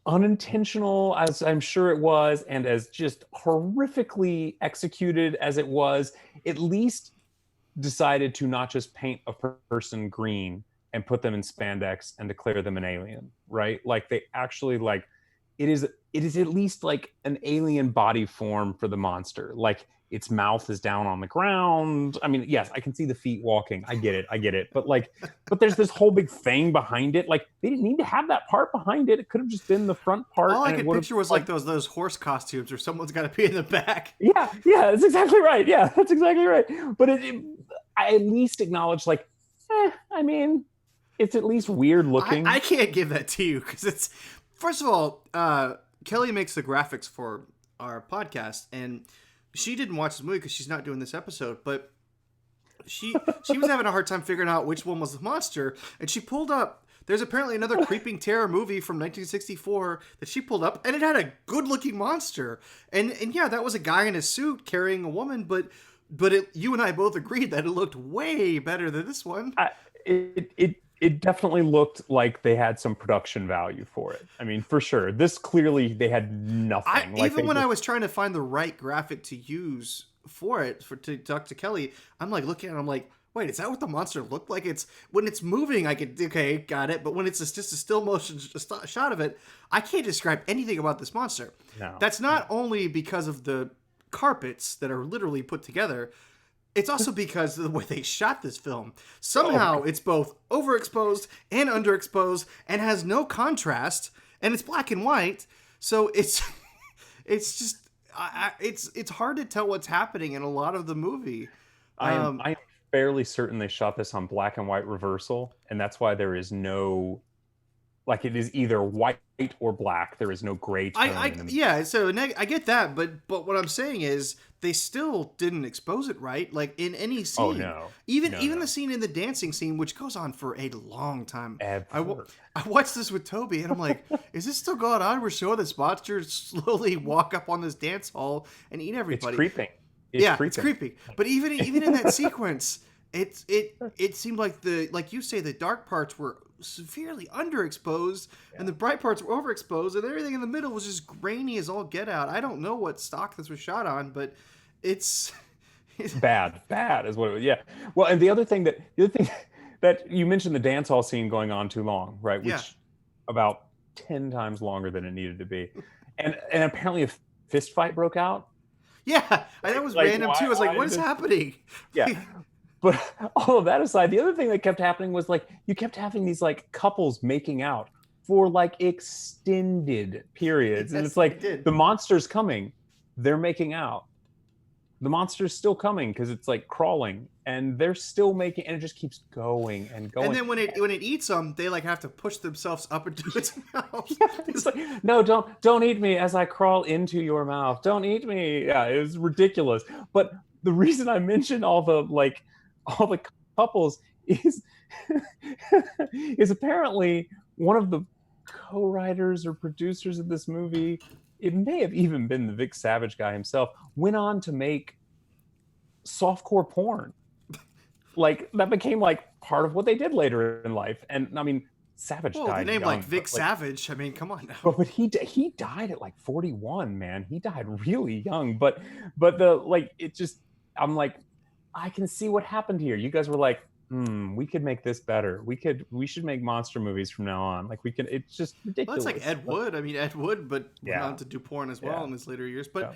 A: unintentional, as I'm sure it was, and as just horrifically executed as it was, at least decided to not just paint a person green and put them in spandex and declare them an alien, right? They actually it is at least an alien body form for the monster. Its mouth is down on the ground. I mean, yes, I can see the feet walking. I get it. But there's this whole big thing behind it. They didn't need to have that part behind it. It could have just been the front part.
B: All I could picture was those horse costumes where someone's got to be in the back.
A: Yeah, that's exactly right. Yeah, that's exactly right. But I at least acknowledge I mean, it's at least weird looking.
B: I can't give that to you because it's, first of all, Kelly makes the graphics for our podcast, and she didn't watch this movie because she's not doing this episode, but she was having a hard time figuring out which one was the monster, and she pulled up, there's apparently another Creeping Terror movie from 1964 that she pulled up, and it had a good-looking monster. And yeah, that was a guy in a suit carrying a woman, but you and I both agreed that it looked way better than this one.
A: It definitely looked like they had some production value for it. I mean, for sure. This clearly, they had nothing.
B: When I was trying to find the right graphic to use to talk to Kelly, I'm like looking at it, I'm like, wait, is that what the monster looked like? It's when it's moving, I could, okay, got it. But when it's just a still motion shot of it, I can't describe anything about this monster.
A: No.
B: That's not only because of the carpets that are literally put together. It's also because of the way they shot this film. Somehow it's both overexposed and underexposed and has no contrast, and it's black and white. So it's just it's hard to tell what's happening in a lot of the movie.
A: I am fairly certain they shot this on black and white reversal, and that's why there is no, like, it is either white or black. There is no gray tone.
B: Yeah, so I get that, but what I'm saying is they still didn't expose it right, like in any scene.
A: Oh no,
B: even the scene in the dancing scene, which goes on for a long time. I watched this with Toby, and I'm like, is this still going on? We're showing this monster slowly walk up on this dance hall and eat everybody.
A: It's creeping.
B: It's creepy. But even in that sequence, it seemed like you say, the dark parts were severely underexposed and the bright parts were overexposed, and everything in the middle was just grainy as all get out. I don't know what stock this was shot on, but it's
A: bad is what it was. Yeah. Well, and the other thing that you mentioned, the dance hall scene going on too long, right? Which about 10 times longer than it needed to be. And apparently a fist fight broke out.
B: Yeah, that was random too. I was like, what is happening?
A: Yeah. But all of that aside, the other thing that kept happening was, like, you kept having these, like, couples making out for, like, extended periods. And it's like, the monster's coming. They're making out. The monster's still coming because it's, like, crawling. And they're still making, and it just keeps going and going.
B: And then when it eats them, they, like, have to push themselves up into its mouth.
A: It's like, no, don't eat me as I crawl into your mouth. Don't eat me. Yeah, it was ridiculous. But the reason I mentioned all the couples is is apparently one of the co-writers or producers of this movie, it may have even been the Vic Savage guy himself, went on to make softcore porn. Like, that became, like, part of what they did later in life. And I mean, Savage died
B: the name,
A: young,
B: like Vic Savage, I mean, come on now.
A: But he died at like 41, man. He died really young. But the, like, it just, I'm like, I can see what happened here. You guys were like, we could make this better. We should make monster movies from now on. Like, it's just ridiculous.
B: Well, it's like Ed Wood. I mean, Ed Wood, but went on to do porn as well in his later years. But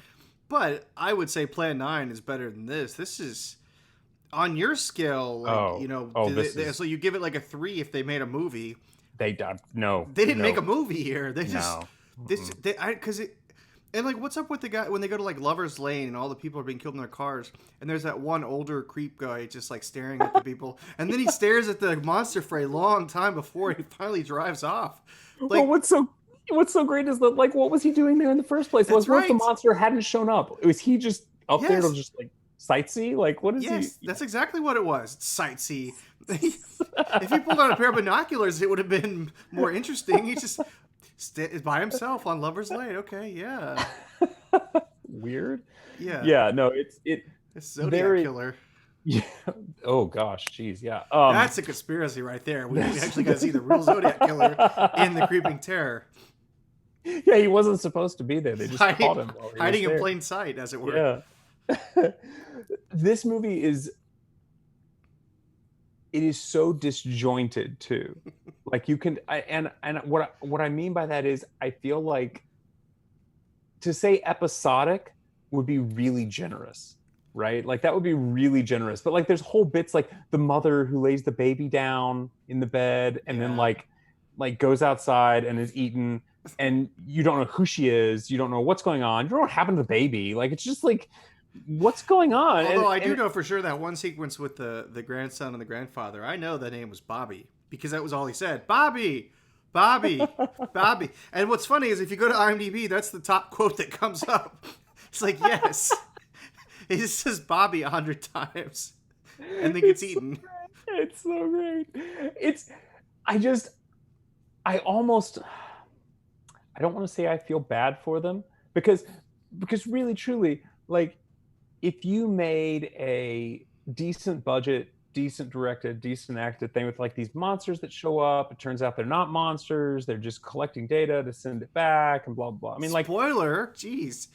B: I would say Plan 9 is better than this. This is on your scale, like, so you give it like a 3 if they made a movie.
A: They didn't
B: make a movie here. They just and like, what's up with the guy when they go to like Lover's Lane and all the people are being killed in their cars, and there's that one older creep guy just like staring at the people, and then he stares at the monster for a long time before he finally drives off. Like,
A: well, what's so great is that, like, what was he doing there in the first place? What if the monster hadn't shown up? Was he just up there to just like sightsee? Like, what is he?
B: Yes, that's exactly what it was. Sightsee. If he pulled out a pair of binoculars, it would have been more interesting. He just is by himself on Lover's Lane. Okay, yeah.
A: Weird.
B: Yeah.
A: Yeah. No, it's
B: Zodiac killer.
A: Yeah. Oh gosh, jeez. Yeah.
B: That's a conspiracy right there. We actually got to see the real Zodiac killer in the Creeping Terror.
A: Yeah, he wasn't supposed to be there. They just caught him.
B: Hiding in plain sight, as it were.
A: Yeah. This movie is so disjointed too. Like, you can, and what I mean by that is, I feel like to say episodic would be really generous, right? Like, that would be really generous. But like, there's whole bits like the mother who lays the baby down in the bed and then like goes outside and is eaten, and you don't know who she is, you don't know what's going on, you don't know what happened to the baby. Like, it's just like, what's going on?
B: Although I do know for sure that one sequence with the grandson and the grandfather, I know the name was Bobby, because that was all he said. Bobby. And what's funny is, if you go to IMDb, that's the top quote that comes up. It's like, yes. It just says Bobby 100 times and then gets eaten.
A: It's so great. I don't want to say I feel bad for them, because really, truly, like, if you made a decent budget, decent directed, decent acted thing with like these monsters that show up. It turns out they're not monsters. They're just collecting data to send it back and blah, blah. I mean, like,
B: spoiler, jeez.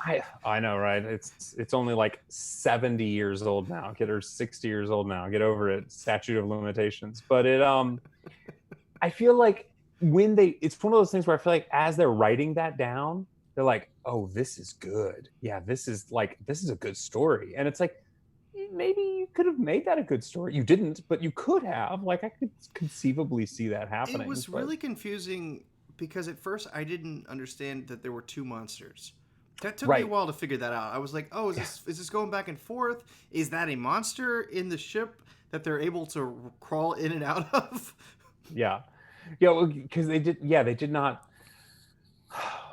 A: I know, right? It's only like 70 years old now. Or 60 years old now. Get over it. Statute of limitations. But I feel like it's one of those things where I feel like as they're writing that down, they're like, oh, this is good. Yeah, this is a good story. And it's like, maybe you could have made that a good story. You didn't, but you could have. Like, I could conceivably see that happening.
B: It was really confusing because at first I didn't understand that there were two monsters. That took me a while to figure that out. I was like, oh, is this going back and forth? Is that a monster in the ship that they're able to crawl in and out of?
A: Yeah, well, because they did not.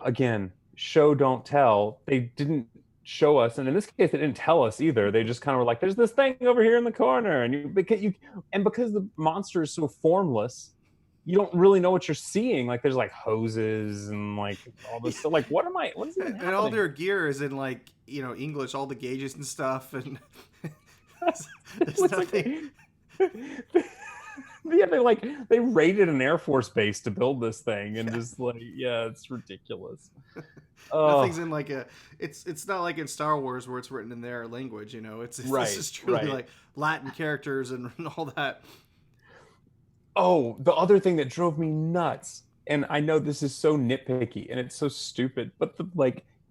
A: Again, show don't tell. They didn't show us, and in this case, they didn't tell us either. They just kind of were like, "There's this thing over here in the corner," and because the monster is so formless, you don't really know what you're seeing. Like, there's like hoses and like all this stuff. Like, what is even happening?
B: And all their gear is in like, English, all the gauges and stuff, and there's nothing.
A: Yeah, they raided an Air Force base to build this thing, and just like, it's ridiculous.
B: Nothing's in like it's not like in Star Wars where it's written in their language, It's
A: right,
B: this is truly like Latin characters and all that.
A: Oh, the other thing that drove me nuts, and I know this is so nitpicky and it's so stupid, but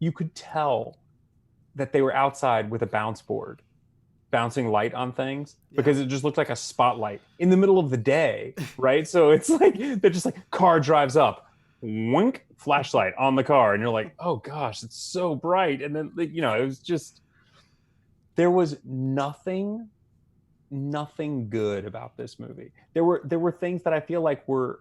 A: you could tell that they were outside with a bounce board, bouncing light on things, because it just looked like a spotlight in the middle of the day, right? So it's like they're just like, car drives up, wink, flashlight on the car, and you're like, oh gosh, it's so bright. And then it was just, there was nothing good about this movie. There were things that I feel like were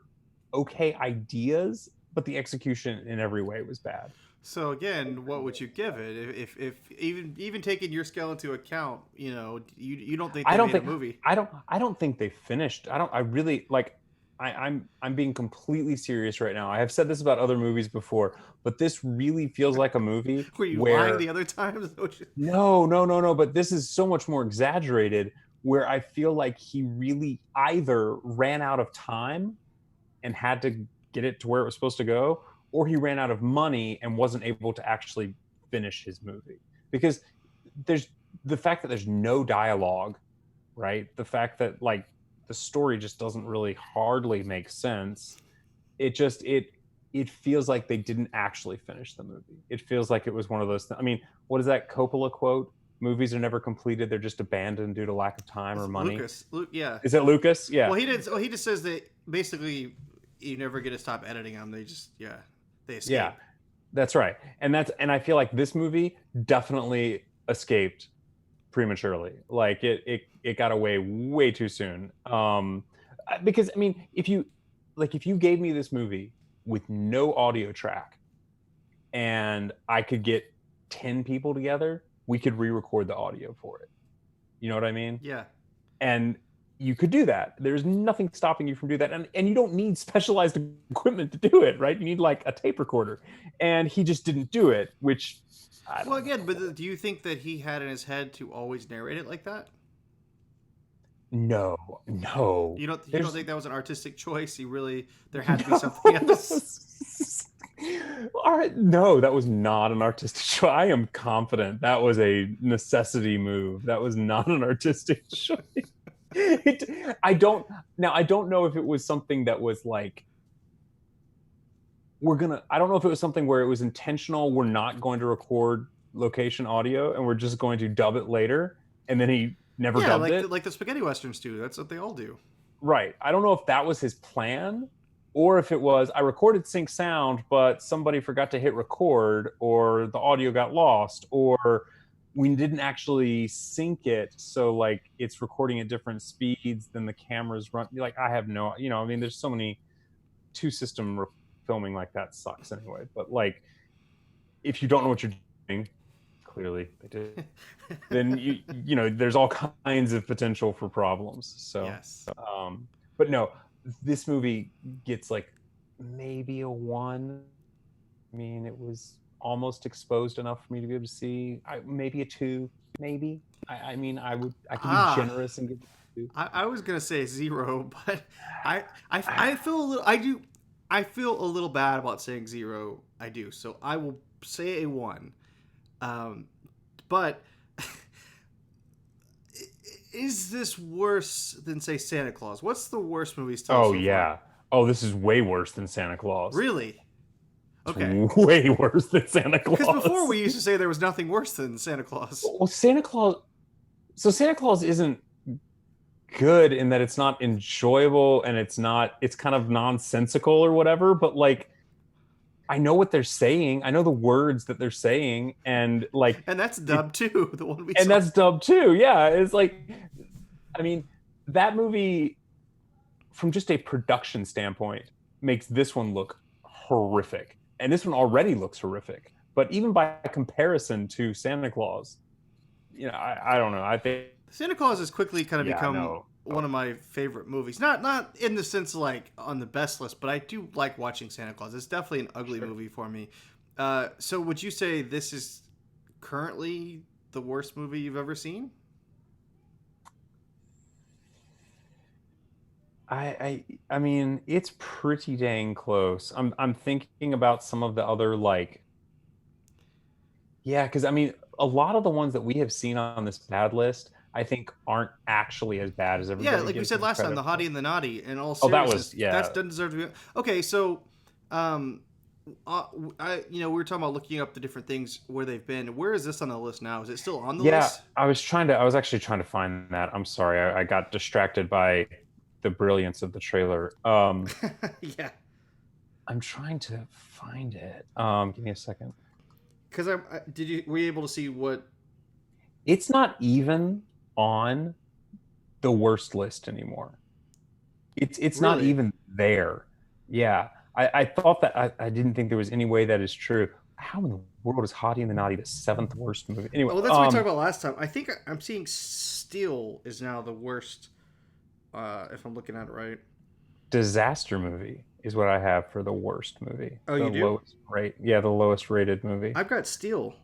A: okay ideas, but the execution in every way was bad.
B: So again, what would you give it if even taking your scale into account? You don't think they made a movie?
A: I don't think they finished. I'm being completely serious right now. I have said this about other movies before, but this really feels like a movie.
B: Were you lying the other times?
A: No. But this is so much more exaggerated, where I feel like he really either ran out of time and had to get it to where it was supposed to go, or he ran out of money and wasn't able to actually finish his movie. Because there's the fact that there's no dialogue, right? The fact that the story just doesn't really hardly make sense. It feels like they didn't actually finish the movie. It feels like it was one of those I mean, what is that Coppola quote? Movies are never completed; they're just abandoned due to lack of time or money.
B: Yeah.
A: Is it Lucas? Yeah.
B: Well, he just says that basically you never get to stop editing them. They just they escape.
A: Yeah, that's right. And I feel like this movie definitely escaped prematurely. Like it got away way too soon. Because I mean, if you gave me this movie with no audio track, and I could get 10 people together, we could re-record the audio for it. You know what I mean?
B: Yeah.
A: And you could do that. There's nothing stopping you from doing that. And you don't need specialized equipment to do it, right? You need like a tape recorder. And he just didn't do it, which...
B: but do you think that he had in his head to always narrate it like that?
A: No.
B: You don't think that was an artistic choice? There had to be something else?
A: All right, no, that was not an artistic choice. I am confident that was a necessity move. That was not an artistic choice. I don't know if it was something that was like, I don't know if it was something where it was intentional. We're not going to record location audio and we're just going to dub it later. And then he never dubbed it.
B: Like the spaghetti westerns do. That's what they all do.
A: Right. I don't know if that was his plan, or if it was, I recorded sync sound, but somebody forgot to hit record, or the audio got lost, or we didn't actually sync it. So like it's recording at different speeds than the cameras run. I have no, I mean, there's so many 2-system filming like that sucks anyway. But like, if you don't know what you're doing, clearly they did, then you know, there's all kinds of potential for problems. So,
B: yes.
A: But no, this movie gets like maybe a 1. I mean, it was almost exposed enough for me to be able to see. Maybe a 2, maybe. I mean, I could be generous and give.
B: I was gonna say 0, but I feel a little I feel a little bad about saying 0. I do, so I will say a 1. But is this worse than, say, Santa Claus? What's the worst movie still?
A: Oh
B: so
A: yeah.
B: far?
A: Oh, this is way worse than Santa Claus.
B: Really? Okay.
A: It's way worse than Santa Claus.
B: Because before we used to say there was nothing worse than Santa Claus.
A: Well, Santa Claus. So Santa Claus isn't good in that it's not enjoyable and it's kind of nonsensical or whatever. But like, I know what they're saying. I know the words that they're saying, and like,
B: and that's dubbed too. The one we
A: and
B: saw.
A: that's dubbed too. Yeah, it's like, I mean, that movie, from just a production standpoint, makes this one look horrific, and this one already looks horrific. But even by comparison to Santa Claus, you know, I don't know. I think
B: Santa Claus has quickly kind of become one of my favorite movies. Not in the sense of like on the best list, but I do like watching Santa Claus. It's definitely an ugly movie for me. So would you say this is currently the worst movie you've ever seen?
A: I mean, it's pretty dang close. I'm thinking about some of the other like, yeah, because I mean, a lot of the ones that we have seen on this bad list, I think, aren't actually as bad as everybody.
B: Yeah, like we said last time, the Hottie and the Naughty, and all
A: seriousness,
B: that doesn't deserve to be. Okay, so, we were talking about looking up the different things where they've been. Where is this on the list now? Is it still on the list?
A: Yeah, I was actually trying to find that. I'm sorry, I got distracted by the brilliance of the trailer.
B: Yeah,
A: I'm trying to find it. Give me a second.
B: Because were you able to see what?
A: It's not even on the worst list anymore. It's really? Not even there. Yeah, I thought that I didn't think there was any way that is true. How in the world is Hottie and the Naughty the 7th worst movie? Anyway,
B: well, that's what we talked about last time. I think I'm seeing Steel is now the worst. If I'm looking at it right.
A: Disaster movie is what I have for the worst movie.
B: Oh, you do?
A: Lowest the lowest rated movie.
B: I've got Steel.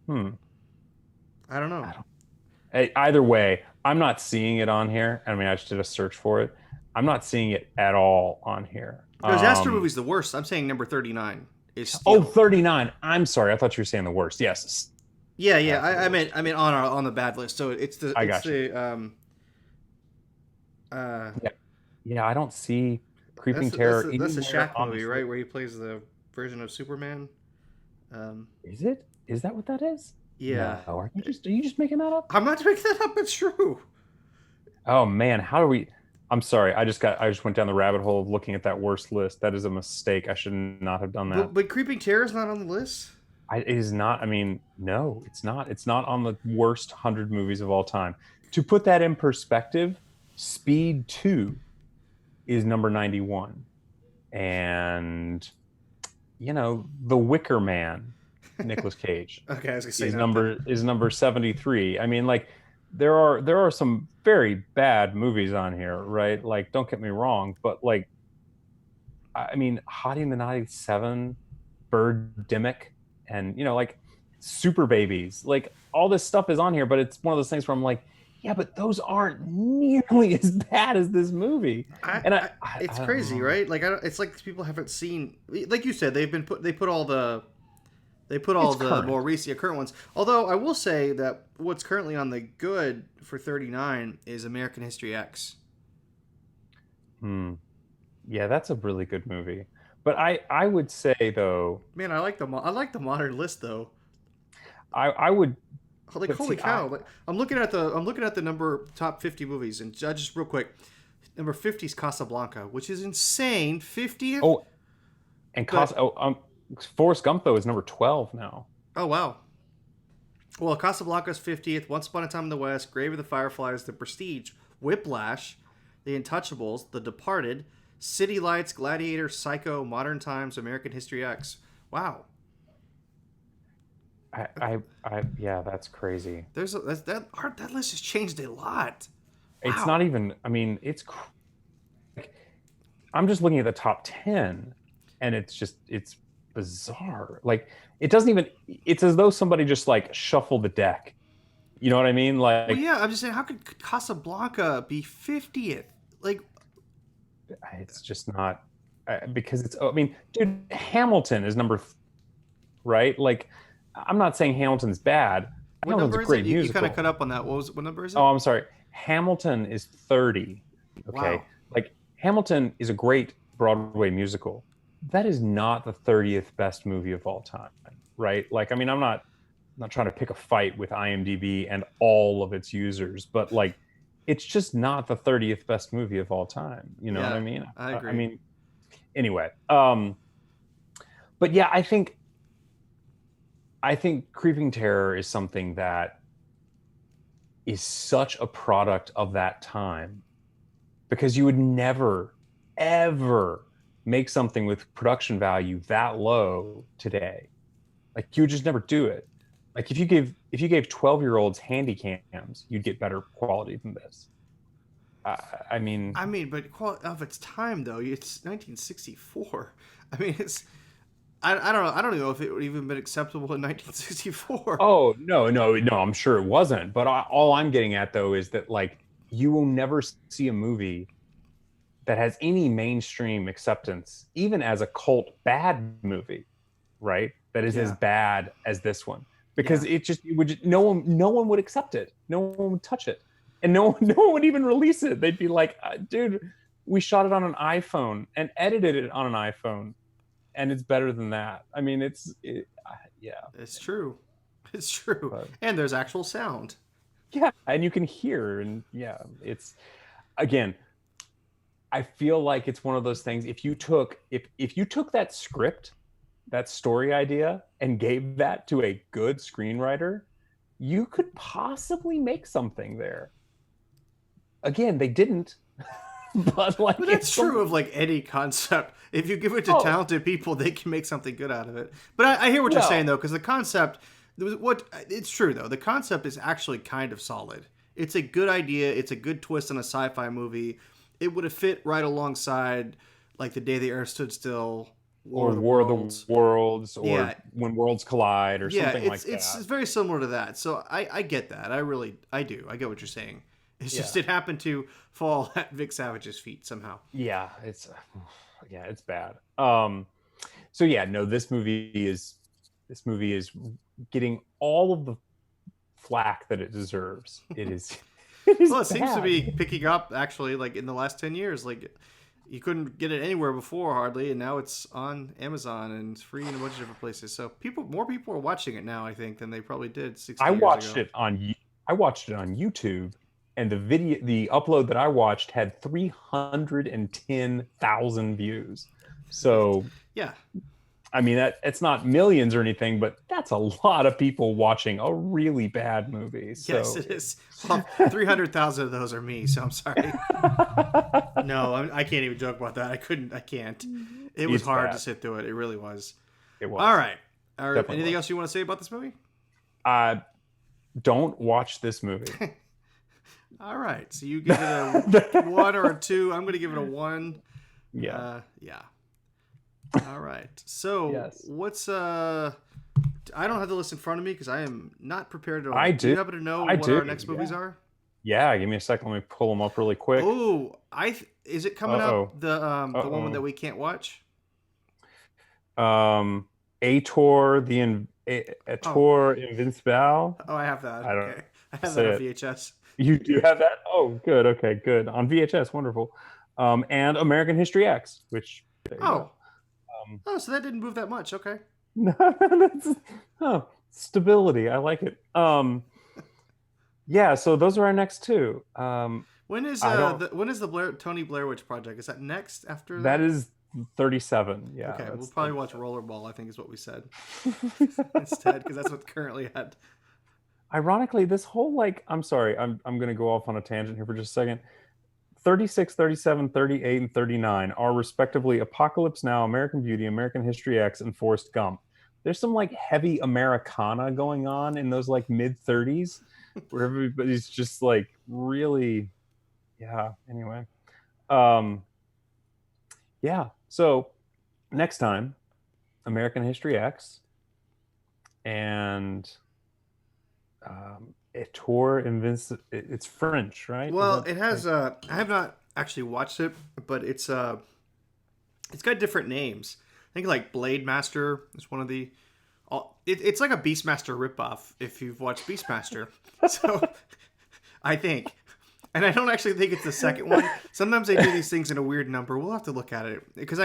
A: I
B: don't know.
A: Either way, I'm not seeing it on here. I mean, I just did a search for it. I'm not seeing it at all on here.
B: No, disaster movie's the worst. I'm saying number 39 is Steel.
A: Oh, 39. I'm sorry. I thought you were saying the worst. Yes.
B: Yeah. I meant on the bad list. So it's the.
A: I got you. Yeah, I don't see Creeping Terror.
B: That's a Shaq movie, right? Where he plays the version of Superman.
A: Is it? Is that what that is?
B: Yeah.
A: No, are you just making that up?
B: I'm not making that up. It's true.
A: Oh man, how do we? I'm sorry. I just went down the rabbit hole of looking at that worst list. That is a mistake. I should not have done that.
B: But Creeping Terror is not on the list.
A: It is not. I mean, no, it's not. It's not on the worst 100 movies of all time. To put that in perspective, Speed 2 is number 91, and The Wicker Man, Nicolas Cage,
B: okay, I was gonna say
A: is number 73. I mean, like there are some very bad movies on here, right? Like, don't get me wrong, but like, I mean, Hottie and the Naughty 7, Birdemic, and like Super Babies, like all this stuff is on here, but it's one of those things where I'm like, yeah, but those aren't nearly as bad as this movie.
B: It's crazy, right? Like, it's like people haven't seen. Like you said, they put all the more recent current ones. Although I will say that what's currently on the good for 39 is American History X.
A: Yeah, that's a really good movie. But I would say though,
B: man, I like the modern list though.
A: I would.
B: Like, holy cow! I'm looking at the number top 50 movies, and just real quick, number 50 is Casablanca, which is insane. 50th.
A: Oh, and Forrest Gump though is number 12 now.
B: Oh wow. Well, Casablanca's 50th. Once Upon a Time in the West, Grave of the Fireflies, The Prestige, Whiplash, The Untouchables, The Departed, City Lights, Gladiator, Psycho, Modern Times, American History X. Wow.
A: Yeah, that's crazy.
B: That list has changed a lot. Wow.
A: It's not even. I mean, I'm just looking at the top 10, and it's bizarre. Like, it doesn't even. It's as though somebody just like shuffled the deck You know what I mean?
B: Well,
A: Like,
B: yeah, I'm just saying, how could Casablanca be 50th? Like,
A: it's just not because it's. I mean, dude, Hamilton is right. Like, I'm not saying Hamilton's bad.
B: what
A: Hamilton's a
B: number is it?
A: great
B: You kind of
A: musical.
B: cut up on that. What number is it?
A: Oh, I'm sorry. Hamilton is 30. Okay.
B: Wow.
A: Like, Hamilton is a great Broadway musical. That is not the 30th best movie of all time, right? Like, I mean, I'm not trying to pick a fight with IMDb and all of its users, but like, it's just not the 30th best movie of all time. You know what I
B: Yeah,
A: mean?
B: I agree.
A: I mean, anyway. But yeah, I think Creeping Terror is something that is such a product of that time, because you would never ever make something with production value that low today. Like, you would just never do it. Like, if you gave 12-year-olds handy cams, you'd get better quality than this. I mean,
B: but of its time though, it's 1964. I mean, I don't know. I don't know if it would even been acceptable in 1964.
A: oh, no, I'm sure it wasn't. But all I'm getting at though is that, like, you will never see a movie that has any mainstream acceptance, even as a cult bad movie, right? That is as
B: Yeah.
A: bad as this one, because no one would accept it, no one would touch it, and no one would even release it. They'd be like, dude, we shot it on an iPhone and edited it on an iPhone, and it's better than that. I mean, yeah,
B: It's true. It's true.
A: but
B: And there's actual sound.
A: yeah, and you can hear, and yeah, it's, again, I feel like it's one of those things. If you took that script, that story idea, and gave that to a good screenwriter, you could possibly make something there. Again, they didn't. But like,
B: But that's true of like any concept. If you give it to talented people, they can make something good out of it. But I hear what you're saying though, because the concept, it's true though. The concept is actually kind of solid. It's a good idea. It's a good twist on a sci-fi movie. It would have fit right alongside like The Day the Earth Stood Still,
A: or War of the Worlds, or When Worlds Collide, or something like that.
B: It's very similar to that. So I get that. I do. I get what you're saying. It's just it happened to fall at Vic Savage's feet somehow.
A: Yeah, it's bad. So yeah, no, this movie is getting all of the flack that it deserves. It is.
B: Well, it seems to be picking up actually, like in the last 10 years. Like, you couldn't get it anywhere before hardly, and now it's on Amazon and it's free in a bunch of different places. So more people are watching it now, I think, than they probably did 60 years ago.
A: I watched it on YouTube, and the upload that I watched had 310,000 views. So
B: yeah,
A: I mean, it's not millions or anything, but that's a lot of people watching a really bad movie. So.
B: Yes, it is. Well, 300,000 of those are me, so I'm sorry. No, I can't even joke about that. I can't. It was hard to sit through it. It really was.
A: It was.
B: All right. Anything else you want to say about this movie?
A: Don't watch this movie.
B: All right. So you give it a 1 or a 2. I'm going to give it a 1.
A: Yeah.
B: Yeah. All right. So what's I don't have the list in front of me because I am not prepared to.
A: I do.
B: Do you happen to know what our next movies are?
A: Yeah, give me a second. Let me pull them up really quick.
B: Oh, is it coming up the one that we can't watch?
A: Ator Invincible.
B: Oh, I have that. Okay. I have that on VHS.
A: You do have that? Oh, good. Okay, good. On VHS, wonderful. And American History X, which
B: so that didn't move that much. Okay.
A: Stability. I like it. Yeah, so those are our next two.
B: When is the Tony Blair Witch Project? Is that next after that?
A: That is 37. Yeah.
B: Okay, we'll probably watch Rollerball, I think is what we said. Instead, because that's what's currently at.
A: Ironically, this whole I'm sorry, I'm going to go off on a tangent here for just a second. 36, 37, 38, and 39 are respectively Apocalypse Now, American Beauty, American History X, and Forrest Gump. There's some heavy Americana going on in those mid-30s where everybody's just really, anyway. So next time, American History X, and Tour Invincible. It's French, right?
B: Well, it has. I have not actually watched it, but it's got different names. I think like Blade Master is one of the. It's like a Beastmaster ripoff if you've watched Beastmaster. So, I think. And I don't actually think it's the second one. Sometimes they do these things in a weird number. We'll have to look at it. Because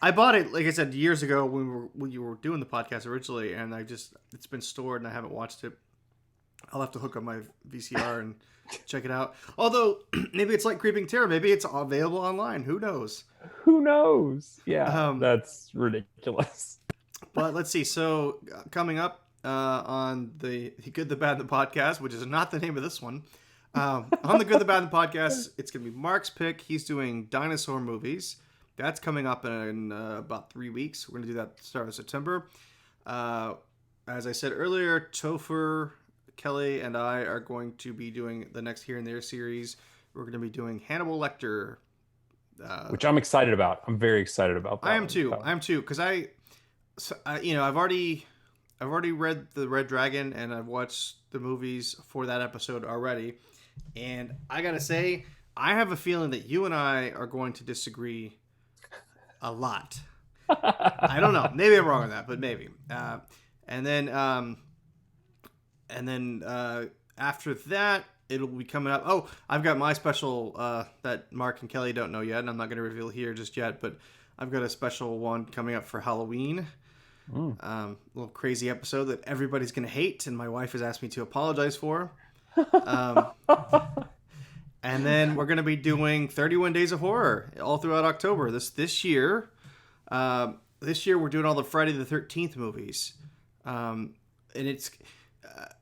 B: I bought it, like I said, years ago when you were doing the podcast originally, and it's been stored and I haven't watched it. I'll have to hook up my VCR and check it out. Although, maybe it's like Creeping Terror. Maybe it's available online. Who knows?
A: Who knows? Yeah, that's ridiculous.
B: But let's see. So, coming up on the Good, the Bad, and the Podcast, which is not the name of this one. On the Good, the Bad, and the Podcast, it's going to be Mark's pick. He's doing dinosaur movies. That's coming up in about 3 weeks. We're going to do that at the start of September. As I said earlier, Topher, Kelly, and I are going to be doing the next Here and There series. We're going to be doing Hannibal Lecter.
A: Which I'm excited about. I'm very excited about that.
B: I am too. Because I've already read The Red Dragon, and I've watched the movies for that episode already. And I gotta say, I have a feeling that you and I are going to disagree a lot. I don't know. Maybe I'm wrong on that, but maybe. And then after that, it'll be coming up. Oh, I've got my special that Mark and Kelly don't know yet, and I'm not going to reveal here just yet. But I've got a special one coming up for Halloween. A little crazy episode that everybody's going to hate, and my wife has asked me to apologize for. And then we're going to be doing 31 Days of Horror all throughout October. This year. This year we're doing all the Friday the 13th movies. And it's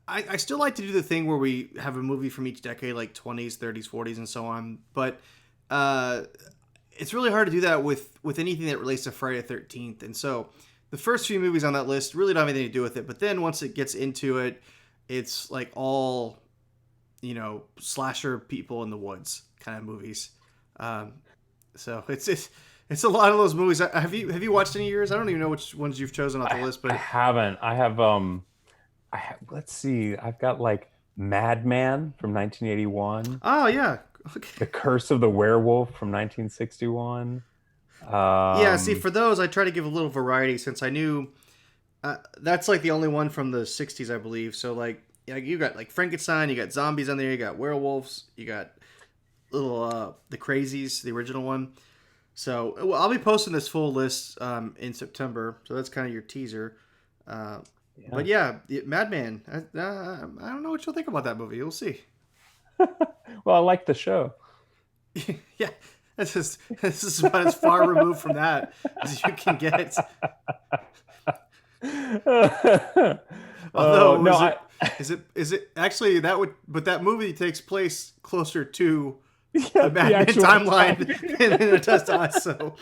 B: I still like to do the thing where we have a movie from each decade, like 20s, 30s, 40s, and so on. But it's really hard to do that with anything that relates to Friday the 13th. And so the first few movies on that list really don't have anything to do with it. But then once it gets into it, it's like all, slasher people in the woods kind of movies. So it's a lot of those movies. Have you watched any of yours? I don't even know which ones you've chosen off the list, but
A: I haven't. I have let's see. I've got like Madman from 1981.
B: Oh yeah. Okay.
A: The Curse of the Werewolf from 1961.
B: Yeah, see, for those, I try to give a little variety since I knew that's like the only one from the 60s, I believe. So like you got like Frankenstein, you got zombies on there, you got werewolves, you got little The Crazies, the original one. So I'll be posting this full list in September. So that's kind of your teaser. But yeah, Madman. I don't know what you'll think about that movie. You'll see.
A: Well, I like the show.
B: Yeah, this is about as far removed from that as you can get. Although,
A: no,
B: is it actually but that movie takes place closer to the Batman timeline than it does to us. So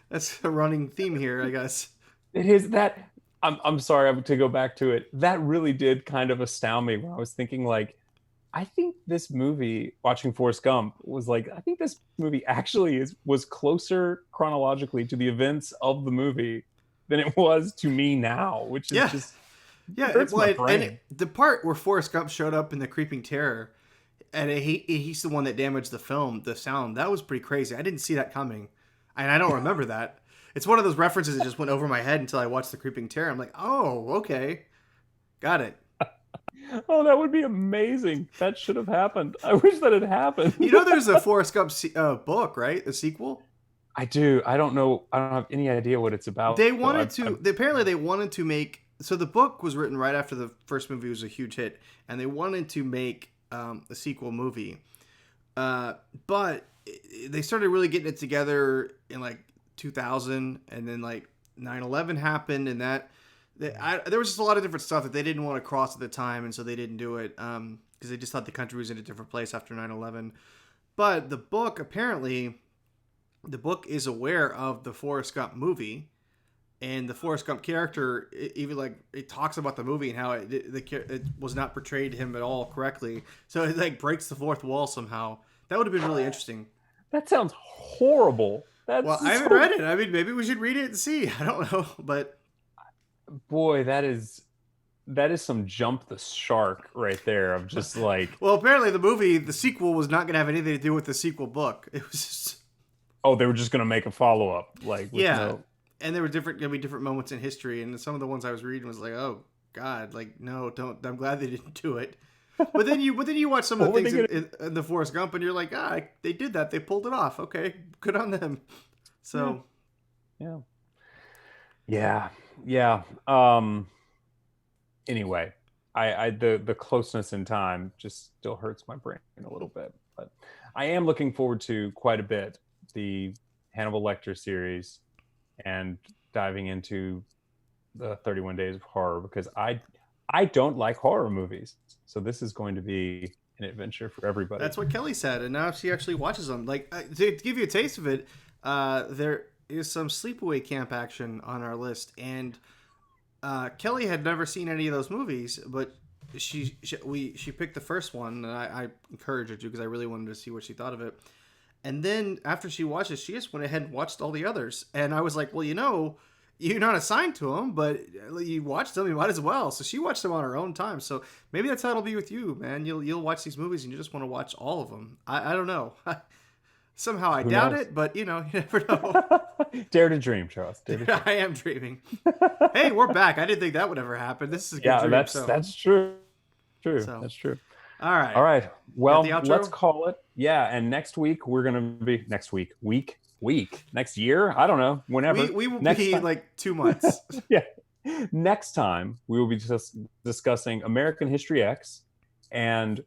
B: that's a running theme here, I guess.
A: It is that. I'm sorry to go back to it. That really did kind of astound me when I was thinking like, I think this movie, watching Forrest Gump, was like, I think this movie actually was closer chronologically to the events of the movie than it was to me now, which is just
B: and the part where Forrest Gump showed up in the Creeping Terror, and he's the one that damaged the sound. That was pretty crazy. I didn't see that coming, and I don't remember that. It's one of those references that just went over my head until I watched the Creeping Terror. I'm like, oh, okay, got it.
A: Oh, that would be amazing. That should have happened. I wish that had happened.
B: There's a Forrest Gump book, right? The sequel?
A: I do. I don't know. I don't have any idea what it's about.
B: They wanted apparently they wanted to make, so the book was written right after the first movie was a huge hit, and they wanted to make a sequel movie. But they started really getting it together in like 2000, and then like 9/11 happened, and there was just a lot of different stuff that they didn't want to cross at the time, and so they didn't do it because they just thought the country was in a different place after 9/11. But the book is aware of the Forrest Gump movie, and the Forrest Gump character even like it talks about the movie and how it was not portrayed him at all correctly. So it like breaks the fourth wall somehow. That would have been really interesting.
A: That sounds horrible.
B: Well, I haven't read it. I mean, maybe we should read it and see. I don't know, but
A: boy, that is that is some jump the shark right there of just like.
B: Well, apparently the sequel was not going to have anything to do with the sequel book. It was just...
A: Oh, they were just going to make a follow up, like with no...
B: And there were going to be different moments in history, and some of the ones I was reading was like, oh God, like no, don't. I'm glad they didn't do it. But then you watch some of the things in the Forrest Gump, and you're like, they did that. They pulled it off. Okay, good on them. So,
A: yeah. Anyway, the closeness in time just still hurts my brain a little bit, but I am looking forward to quite a bit the Hannibal Lecter series and diving into the 31 Days of Horror, because I don't like horror movies, so this is going to be an adventure for everybody.
B: That's what Kelly said, and now she actually watches them. Like, to give you a taste of it, there is some sleepaway camp action on our list, and Kelly had never seen any of those movies, but she picked the first one, and I encouraged her to, because I really wanted to see what she thought of it. And then after she watched it, she just went ahead and watched all the others. And I was like, well, you're not assigned to them, but you watched them, you might as well. So she watched them on her own time. So maybe that's how it'll be with you, man. You'll watch these movies and you just want to watch all of them. I don't know. Somehow I doubt it, but you never know.
A: Dare to dream, Charles.
B: I am dreaming. Hey, we're back. I didn't think that would ever happen. This is a good dream.
A: That's true. That's true.
B: All right.
A: Well, let's call it. Yeah, and next week we're gonna be next year. I don't know. Whenever
B: we will be like 2 months.
A: Yeah. Next time we will be just discussing American History X and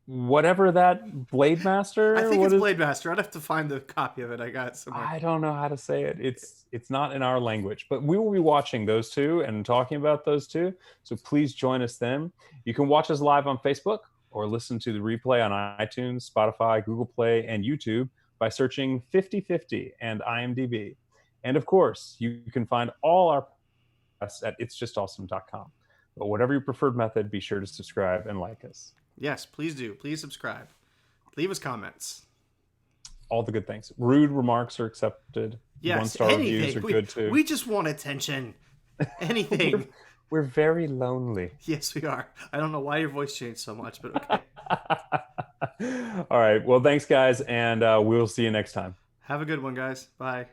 A: whatever that Blade Master.
B: I think it's Blade Master. I'd have to find the copy of it. I got somewhere.
A: I don't know how to say it. It's not in our language, but we will be watching those two and talking about those two. So please join us then. You can watch us live on Facebook or listen to the replay on iTunes, Spotify, Google Play, and YouTube by searching 50/50 and IMDB. And of course, you can find all our podcasts at itsjustawesome.com. But whatever your preferred method, be sure to subscribe and like us.
B: Yes, please do. Please subscribe. Leave us comments.
A: All the good things. Rude remarks are accepted.
B: Yes,
A: 1-star reviews are good too.
B: We just want attention. Anything.
A: We're very lonely.
B: Yes, we are. I don't know why your voice changed so much, but okay.
A: All right. Well, thanks, guys, and we'll see you next time.
B: Have a good one, guys. Bye.